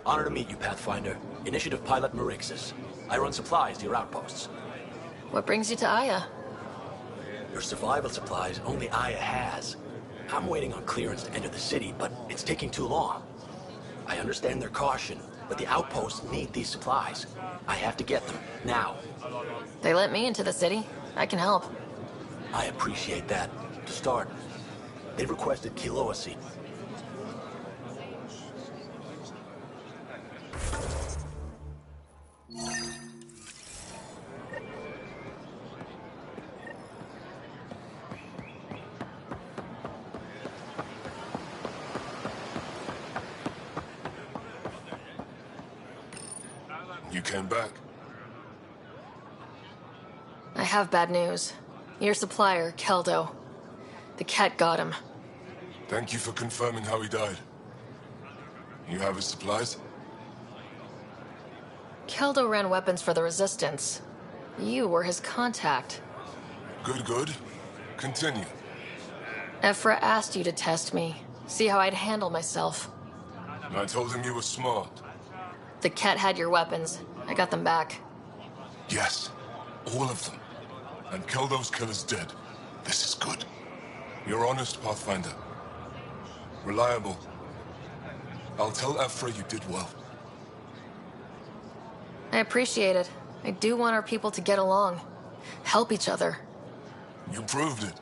Honor to meet you, Pathfinder. Initiative Pilot Marixus. I run supplies to your outposts. What brings you to Aya? Your survival supplies only Aya has. I'm waiting on clearance to enter the city, but it's taking too long. I understand their caution, but the outposts need these supplies. I have to get them, now. They let me into the city. I can help. I appreciate that. To start, they've requested Kiloasi. You came back. I have bad news. Your supplier, Keldo. The cat got him. Thank you for confirming how he died. You have his supplies? Keldo ran weapons for the Resistance. You were his contact. Good, good. Continue. Ephra asked you to test me, see how I'd handle myself. I told him you were smart. The cat had your weapons. I got them back. Yes, all of them. And Keldo's killer's dead. This is good. You're honest, Pathfinder. Reliable. I'll tell Ephra you did well. I appreciate it. I do want our people to get along. Help each other. You proved it.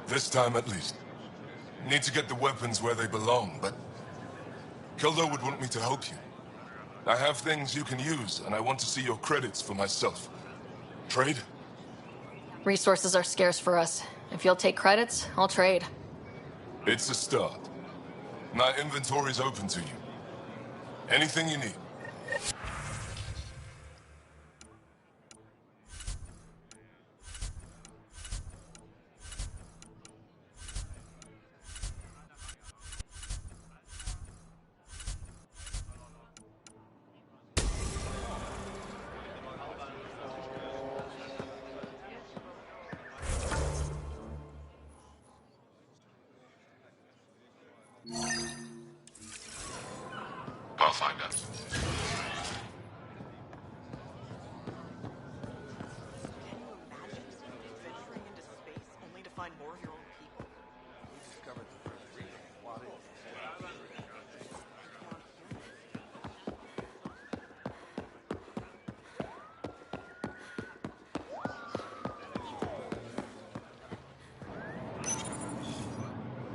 This time at least. Need to get the weapons where they belong, but Keldo would want me to help you. I have things you can use, and I want to see your credits for myself. Trade? Resources are scarce for us. If you'll take credits, I'll trade. It's a start. My inventory's open to you. Anything you need. Pathfinder.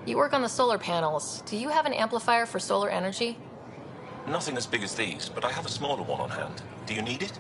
You work on the solar panels. Do you have an amplifier for solar energy? Nothing as big as these, but I have a smaller one on hand. Do you need it?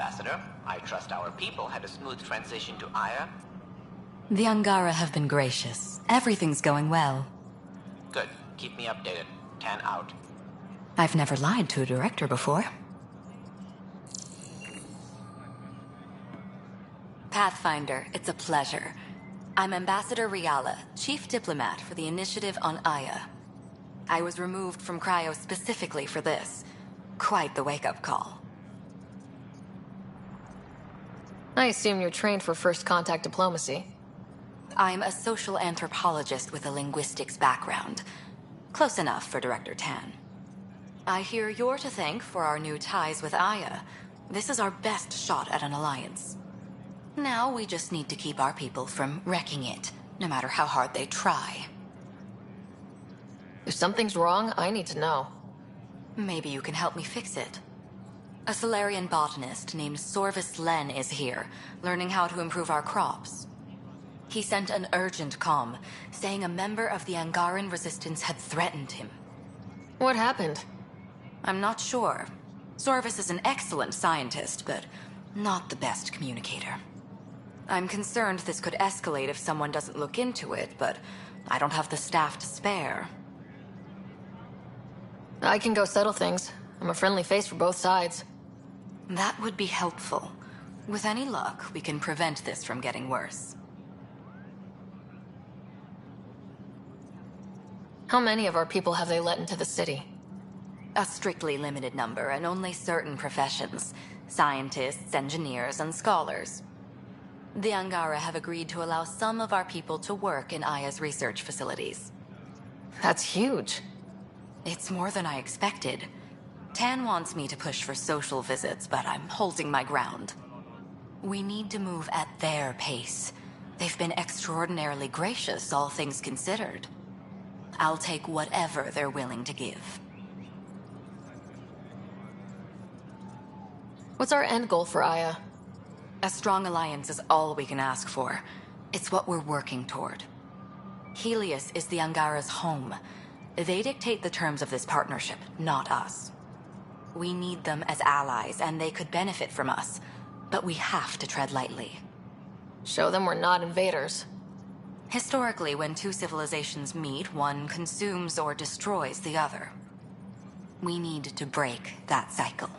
Ambassador. I trust our people had a smooth transition to Aya. The Angara have been gracious. Everything's going well. Good. Keep me updated. 10 out. I've never lied to a director before. Pathfinder, it's a pleasure. I'm Ambassador Riala, Chief Diplomat for the Initiative on Aya. I was removed from Cryo specifically for this. Quite the wake-up call. I assume you're trained for first contact diplomacy. I'm a social anthropologist with a linguistics background. Close enough for Director Tan. I hear you're to thank for our new ties with Aya. This is our best shot at an alliance. Now we just need to keep our people from wrecking it, no matter how hard they try. If something's wrong, I need to know. Maybe you can help me fix it. A Solarian botanist named Sorvis Len is here, learning how to improve our crops. He sent an urgent comm, saying a member of the Angaran resistance had threatened him. What happened? I'm not sure. Sorvis is an excellent scientist, but not the best communicator. I'm concerned this could escalate if someone doesn't look into it, but I don't have the staff to spare. I can go settle things. I'm a friendly face for both sides. That would be helpful. With any luck, we can prevent this from getting worse. How many of our people have they let into the city? A strictly limited number, and only certain professions. Scientists, engineers, and scholars. The Angara have agreed to allow some of our people to work in Aya's research facilities. That's huge. It's more than I expected. Tan wants me to push for social visits, but I'm holding my ground. We need to move at their pace. They've been extraordinarily gracious, all things considered. I'll take whatever they're willing to give. What's our end goal for Aya? A strong alliance is all we can ask for. It's what we're working toward. Helios is the Angara's home. They dictate the terms of this partnership, not us. We need them as allies, and they could benefit from us. But we have to tread lightly. Show them we're not invaders. Historically, when two civilizations meet, one consumes or destroys the other. We need to break that cycle.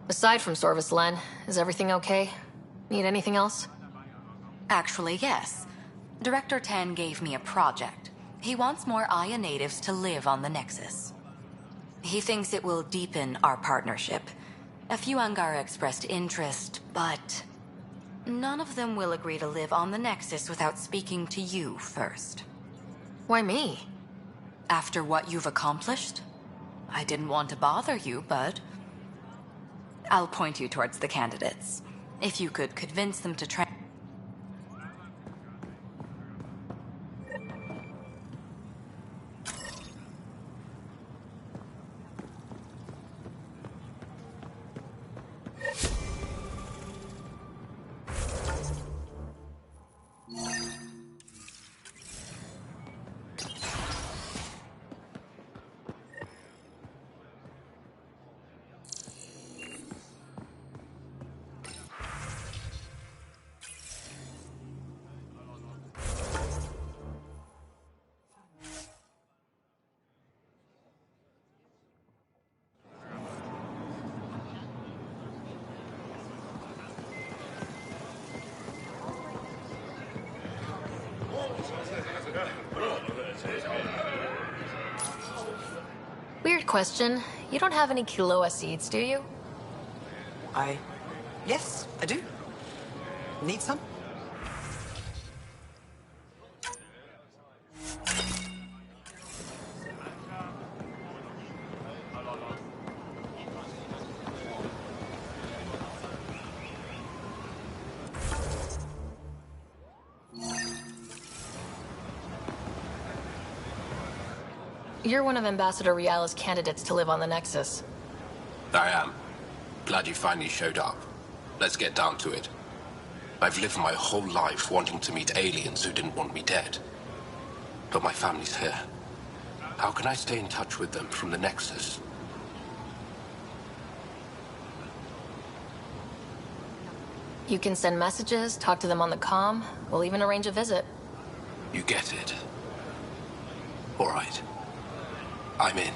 Aside from Sorvis Len, is everything okay? Need anything else? Actually, yes. Director Tan gave me a project. He wants more Aya natives to live on the Nexus. He thinks it will deepen our partnership. A few Angara expressed interest, but none of them will agree to live on the Nexus without speaking to you first. Why me? After what you've accomplished? I didn't want to bother you, but I'll point you towards the candidates. If you could convince them to try. Weird question. You don't have any Kiloa seeds, do you? Yes, I do. Need some? You're one of Ambassador Riala's candidates to live on the Nexus. I am. Glad you finally showed up. Let's get down to it. I've lived my whole life wanting to meet aliens who didn't want me dead. But my family's here. How can I stay in touch with them from the Nexus? You can send messages, talk to them on the comm. We'll even arrange a visit. You get it. All right. I'm in.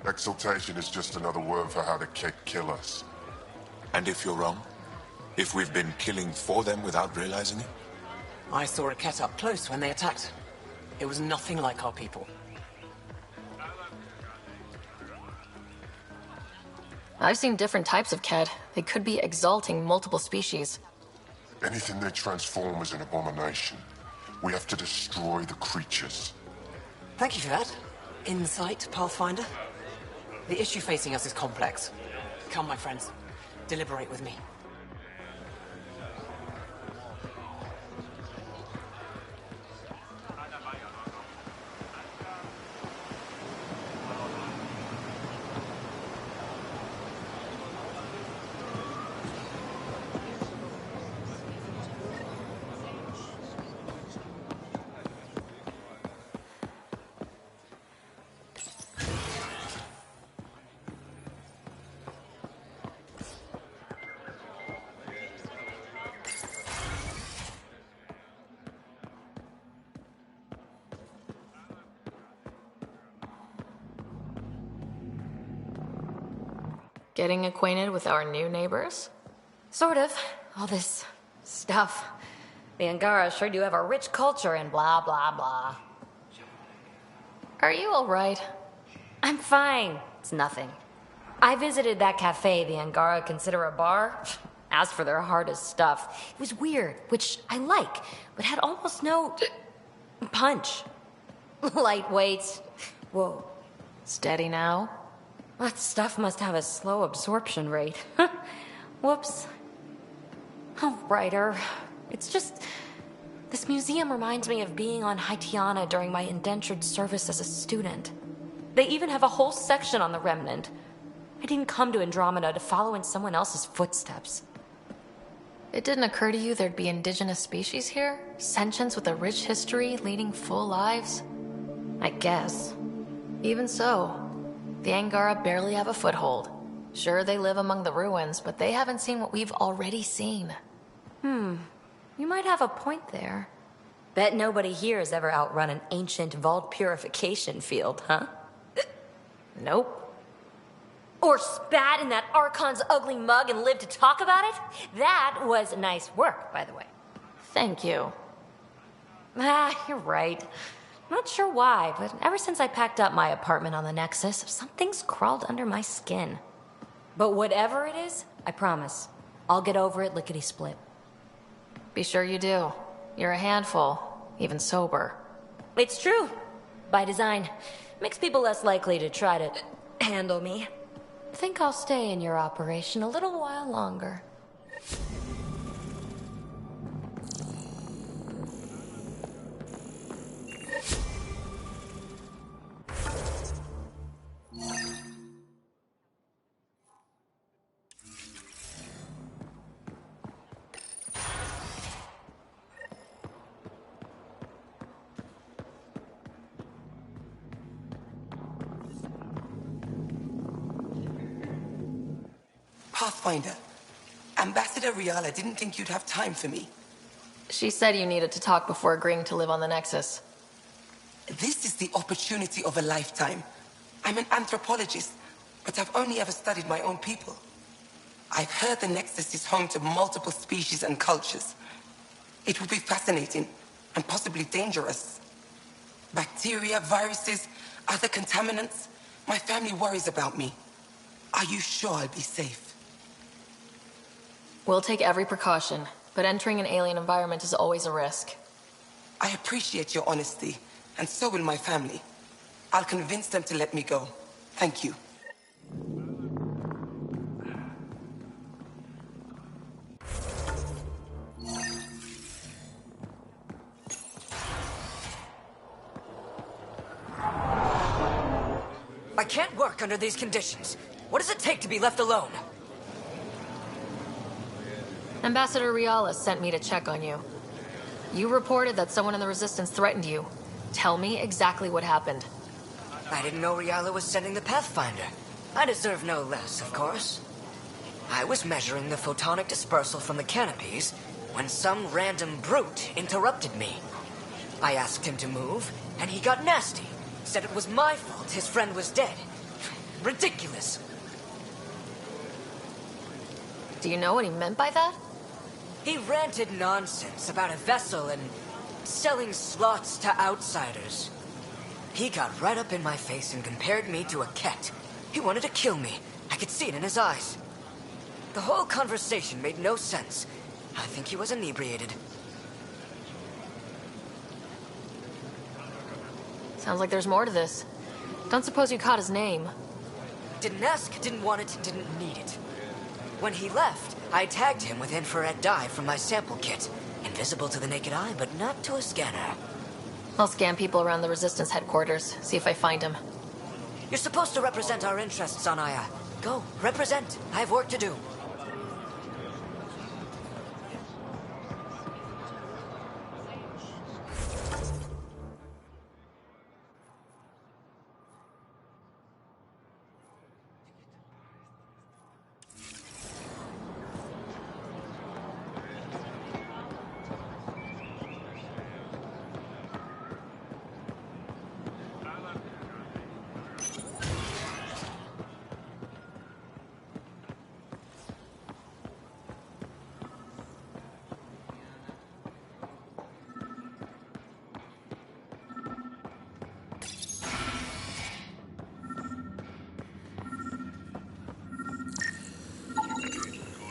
Exaltation is just another word for how the Kett kill us. And if you're wrong? If we've been killing for them without realizing it? I saw a Kett up close when they attacked. It was nothing like our people. I've seen different types of Kett. They could be exalting multiple species. Anything they transform is an abomination. We have to destroy the creatures. Thank you for that. Insight, Pathfinder. The issue facing us is complex. Come, my friends. Deliberate with me. Getting acquainted with our new neighbors? Sort of. All this stuff. The Angara sure do have a rich culture and blah, blah, blah. Are you alright? I'm fine. It's nothing. I visited that cafe the Angara consider a bar. Asked for their hardest stuff. It was weird, which I like, but had almost no punch. Lightweight. Whoa. Steady now? That stuff must have a slow absorption rate. Whoops. Oh, writer. It's just... This museum reminds me of being on Haitiana during my indentured service as a student. They even have a whole section on the Remnant. I didn't come to Andromeda to follow in someone else's footsteps. It didn't occur to you there'd be indigenous species here? Sentients with a rich history, leading full lives? I guess. Even so, the Angara barely have a foothold. Sure, they live among the ruins, but they haven't seen what we've already seen. You might have a point there. Bet nobody here has ever outrun an ancient vault purification field, huh? Nope. Or spat in that Archon's ugly mug and lived to talk about it? That was nice work, by the way. Thank you. You're right. Not sure why, but ever since I packed up my apartment on the Nexus, something's crawled under my skin. But whatever it is, I promise, I'll get over it lickety-split. Be sure you do. You're a handful, even sober. It's true. By design. Makes people less likely to try to handle me. Think I'll stay in your operation a little while longer. Pathfinder, Ambassador Riala didn't think you'd have time for me. She said you needed to talk before agreeing to live on the Nexus. This is the opportunity of a lifetime. I'm an anthropologist, but I've only ever studied my own people. I've heard the Nexus is home to multiple species and cultures. It will be fascinating and possibly dangerous. Bacteria, viruses, other contaminants. My family worries about me. Are you sure I'll be safe? We'll take every precaution, but entering an alien environment is always a risk. I appreciate your honesty, and so will my family. I'll convince them to let me go. Thank you. I can't work under these conditions. What does it take to be left alone? Ambassador Rialis sent me to check on you. You reported that someone in the Resistance threatened you. Tell me exactly what happened. I didn't know Riala was sending the Pathfinder. I deserve no less, of course. I was measuring the photonic dispersal from the canopies when some random brute interrupted me. I asked him to move, and he got nasty. Said it was my fault his friend was dead. Ridiculous. Do you know what he meant by that? He ranted nonsense about a vessel and selling slots to outsiders. He got right up in my face and compared me to a cat. He wanted to kill me. I could see it in his eyes. The whole conversation made no sense. I think he was inebriated. Sounds like there's more to this. Don't suppose you caught his name. Didn't ask, didn't want it, didn't need it. When he left, I tagged him with infrared dye from my sample kit. Invisible to the naked eye, but not to a scanner. I'll scan people around the Resistance headquarters, see if I find him. You're supposed to represent our interests on Aya. Go, represent. I have work to do.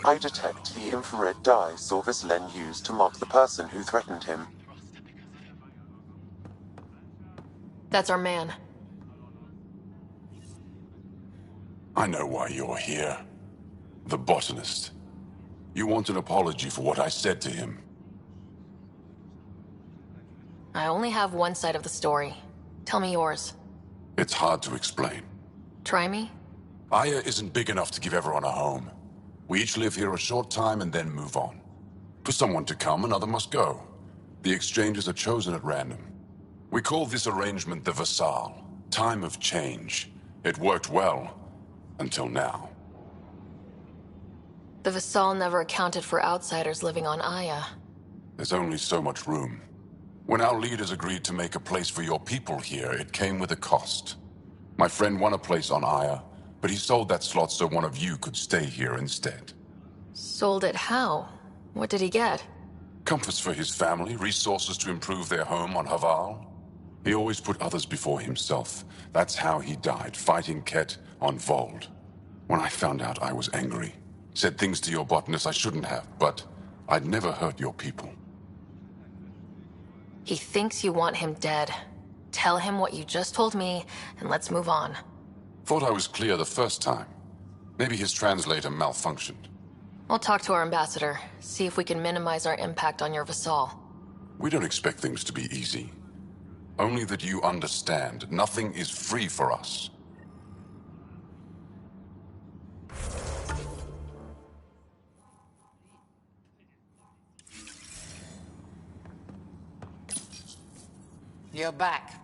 I detect the infrared dye Sorvis Len used to mark the person who threatened him. That's our man. I know why you're here. The botanist. You want an apology for what I said to him. I only have one side of the story. Tell me yours. It's hard to explain. Try me? Aya isn't big enough to give everyone a home. We each live here a short time and then move on. For someone to come, another must go. The exchanges are chosen at random. We call this arrangement the Vassal. Time of change. It worked well. Until now. The Vassal never accounted for outsiders living on Aya. There's only so much room. When our leaders agreed to make a place for your people here, it came with a cost. My friend won a place on Aya, but he sold that slot so one of you could stay here instead. Sold it how? What did he get? Comforts for his family, resources to improve their home on Haval. He always put others before himself. That's how he died, fighting Ket on Vold. When I found out, I was angry. Said things to your botanist I shouldn't have, but I'd never hurt your people. He thinks you want him dead. Tell him what you just told me, and let's move on. Thought I was clear the first time. Maybe his translator malfunctioned. I'll talk to our ambassador, see if we can minimize our impact on your Vassal. We don't expect things to be easy. Only that you understand, nothing is free for us. You're back.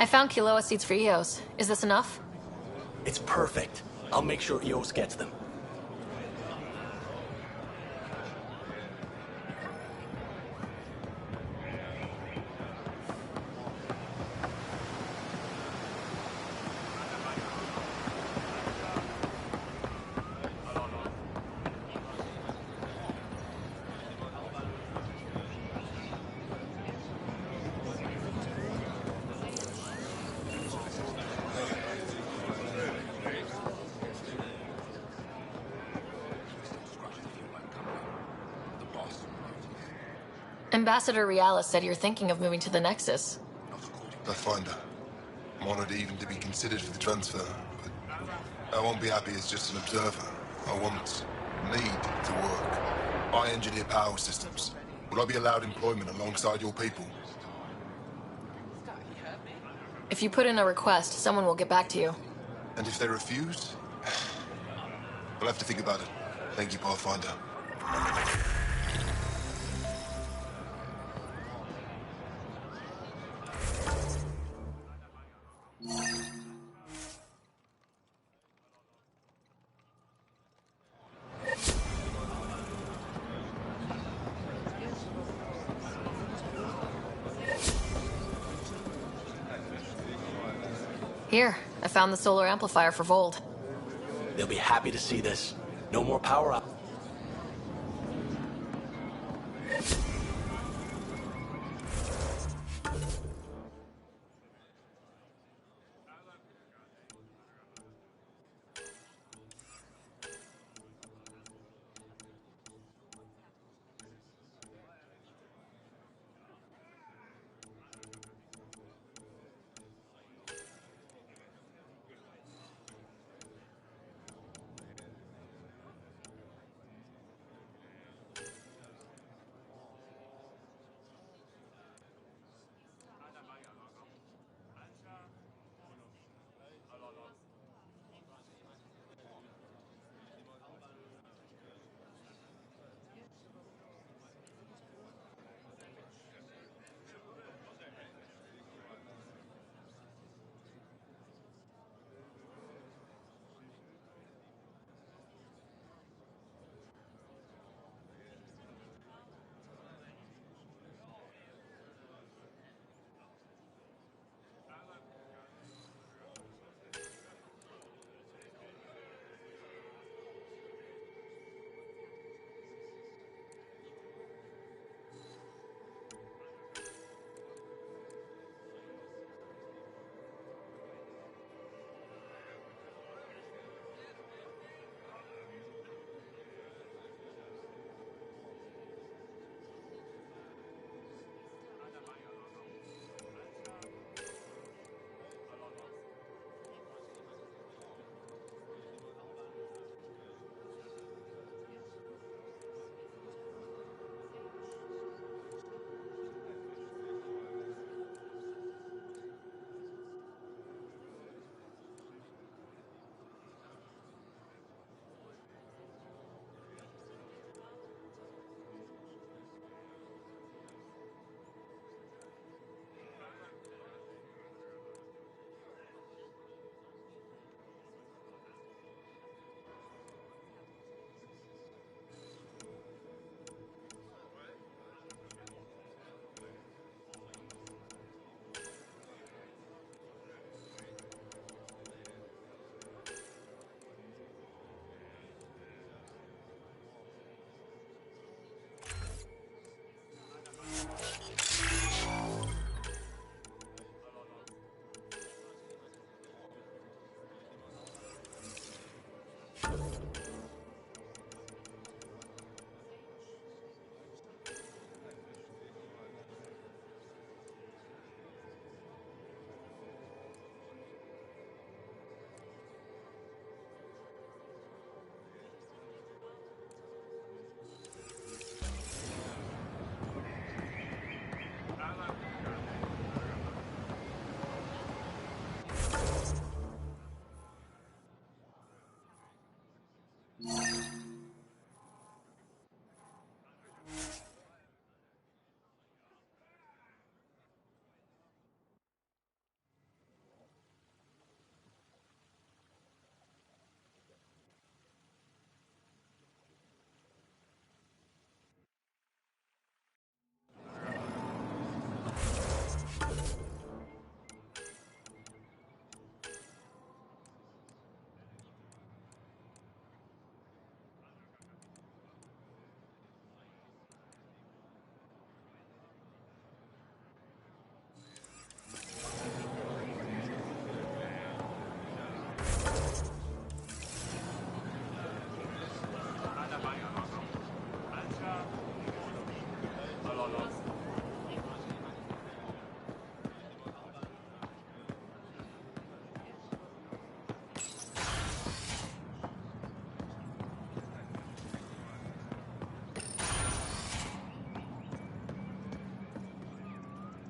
I found Kiloa seeds for Eos. Is this enough? It's perfect. I'll make sure Eos gets them. Ambassador Realis said you're thinking of moving to the Nexus. Pathfinder. I'm honored even to be considered for the transfer, but I won't be happy as just an observer. I need to work. I engineer power systems. Will I be allowed employment alongside your people? If you put in a request, someone will get back to you. And if they refuse? I'll have to think about it. Thank you, Pathfinder. Here, I found the solar amplifier for Vold. They'll be happy to see this. No more power up.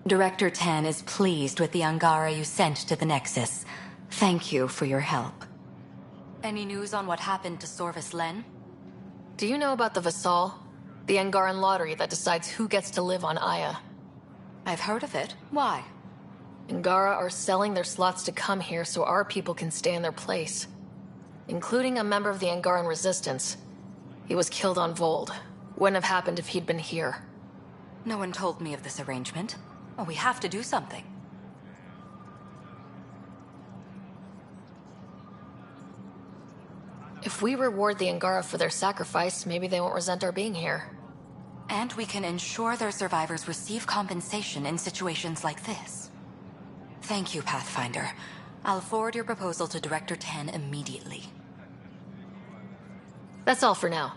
Director 10 is pleased with the Angara you sent to the Nexus. Thank you for your help. Any news on what happened to Sorvis Len? Do you know about the Vassal? The Angaran lottery that decides who gets to live on Aya. I've heard of it. Why? Angara are selling their slots to come here so our people can stay in their place. Including a member of the Angaran resistance. He was killed on Vold. Wouldn't have happened if he'd been here. No one told me of this arrangement. Well, we have to do something. If we reward the Angara for their sacrifice, maybe they won't resent our being here. And we can ensure their survivors receive compensation in situations like this. Thank you, Pathfinder. I'll forward your proposal to Director 10 immediately. That's all for now.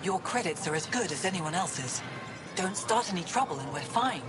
Your credits are as good as anyone else's. Don't start any trouble and we're fine.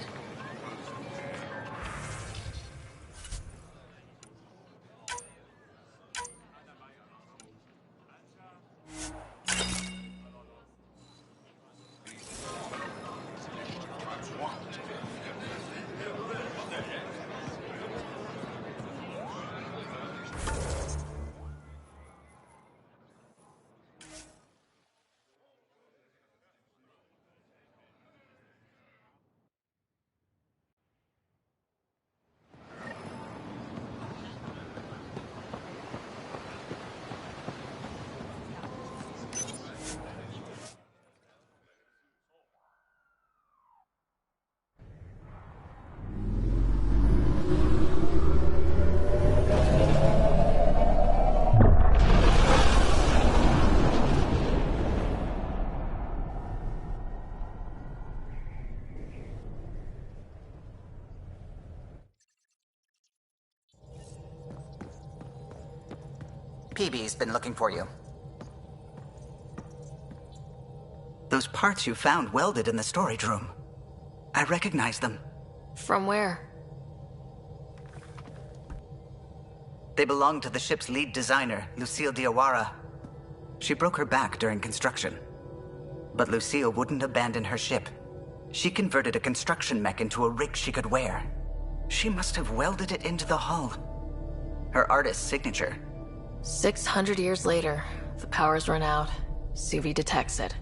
PB's been looking for you. Those parts you found welded in the storage room. I recognize them. From where? They belong to the ship's lead designer, Lucille Diawara. She broke her back during construction. But Lucille wouldn't abandon her ship. She converted a construction mech into a rig she could wear. She must have welded it into the hull. Her artist's signature. 600 years later, the power's run out. Suvi detects it.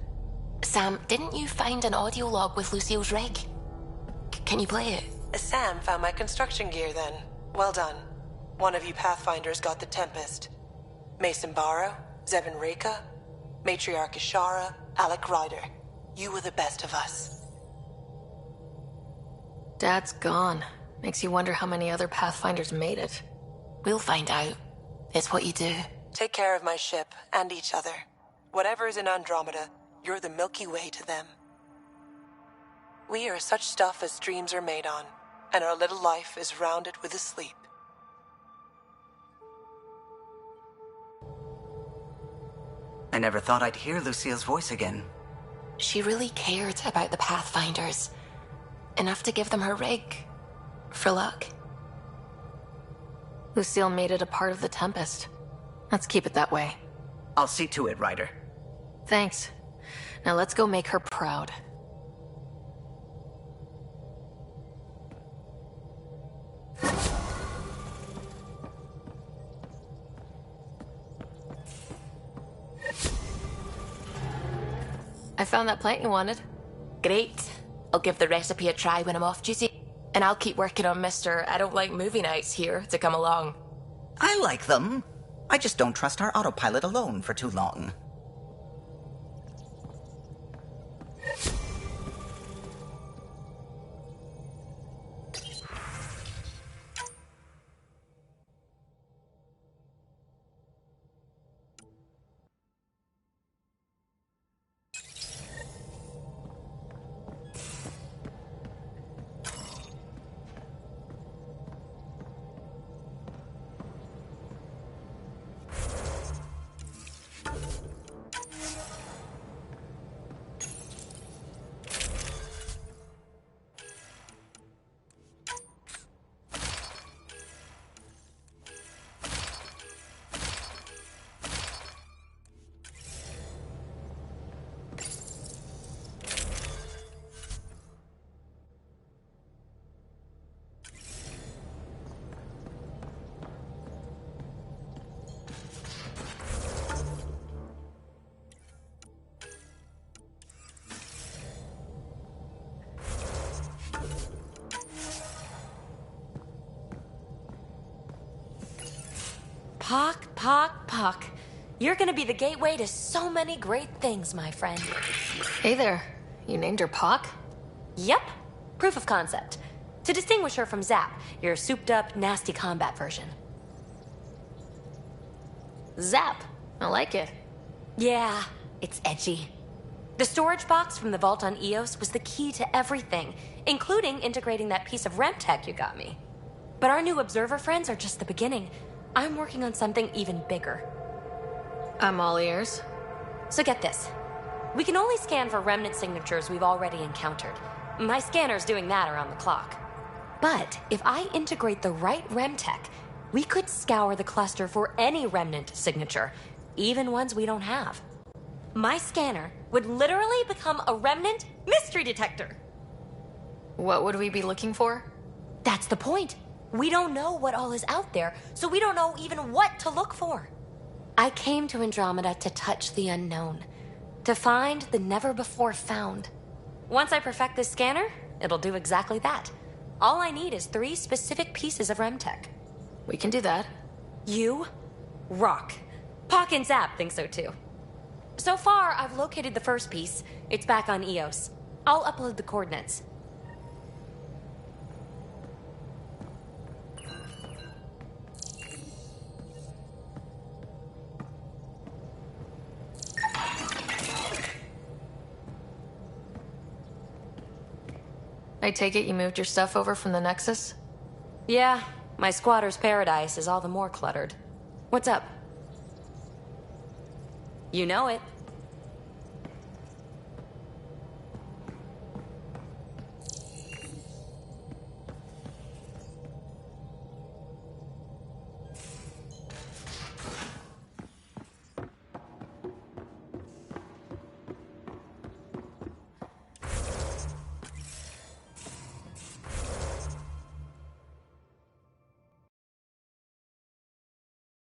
Sam, didn't you find an audio log with Lucille's rig? Can you play it? Sam found my construction gear then. Well done. One of you Pathfinders got the Tempest. Mason Barrow, Zevin Reka, Matriarch Ishara, Alec Ryder. You were the best of us. Dad's gone. Makes you wonder how many other Pathfinders made it. We'll find out. It's what you do. Take care of my ship and each other. Whatever is in Andromeda, you're the Milky Way to them. We are such stuff as dreams are made on, and our little life is rounded with a sleep. I never thought I'd hear Lucille's voice again. She really cared about the Pathfinders. Enough to give them her rig. For luck. Lucille made it a part of the Tempest. Let's keep it that way. I'll see to it, Ryder. Thanks. Now let's go make her proud. I found that plant you wanted. Great. I'll give the recipe a try when I'm off duty. And I'll keep working on Mr. I don't like movie nights here to come along. I like them. I just don't trust our autopilot alone for too long. Puck. You're gonna be the gateway to so many great things, my friend. Hey there. You named her Pock? Yep. Proof of concept. To distinguish her from Zap, your souped-up, nasty combat version. Zap. I like it. Yeah, it's edgy. The storage box from the vault on Eos was the key to everything, including integrating that piece of Remtech you got me. But our new observer friends are just the beginning. I'm working on something even bigger. I'm all ears. So get this. We can only scan for remnant signatures we've already encountered. My scanner's doing that around the clock. But if I integrate the right Remtech, we could scour the cluster for any remnant signature, even ones we don't have. My scanner would literally become a remnant mystery detector. What would we be looking for? That's the point. We don't know what all is out there, so we don't know even what to look for. I came to Andromeda to touch the unknown, to find the never-before-found. Once I perfect this scanner, it'll do exactly that. All I need is 3 specific pieces of Remtech. We can do that. You rock. Pock and Zap think so too. So far, I've located the first piece. It's back on Eos. I'll upload the coordinates. I take it you moved your stuff over from the Nexus? Yeah, my squatter's paradise is all the more cluttered. What's up? You know it.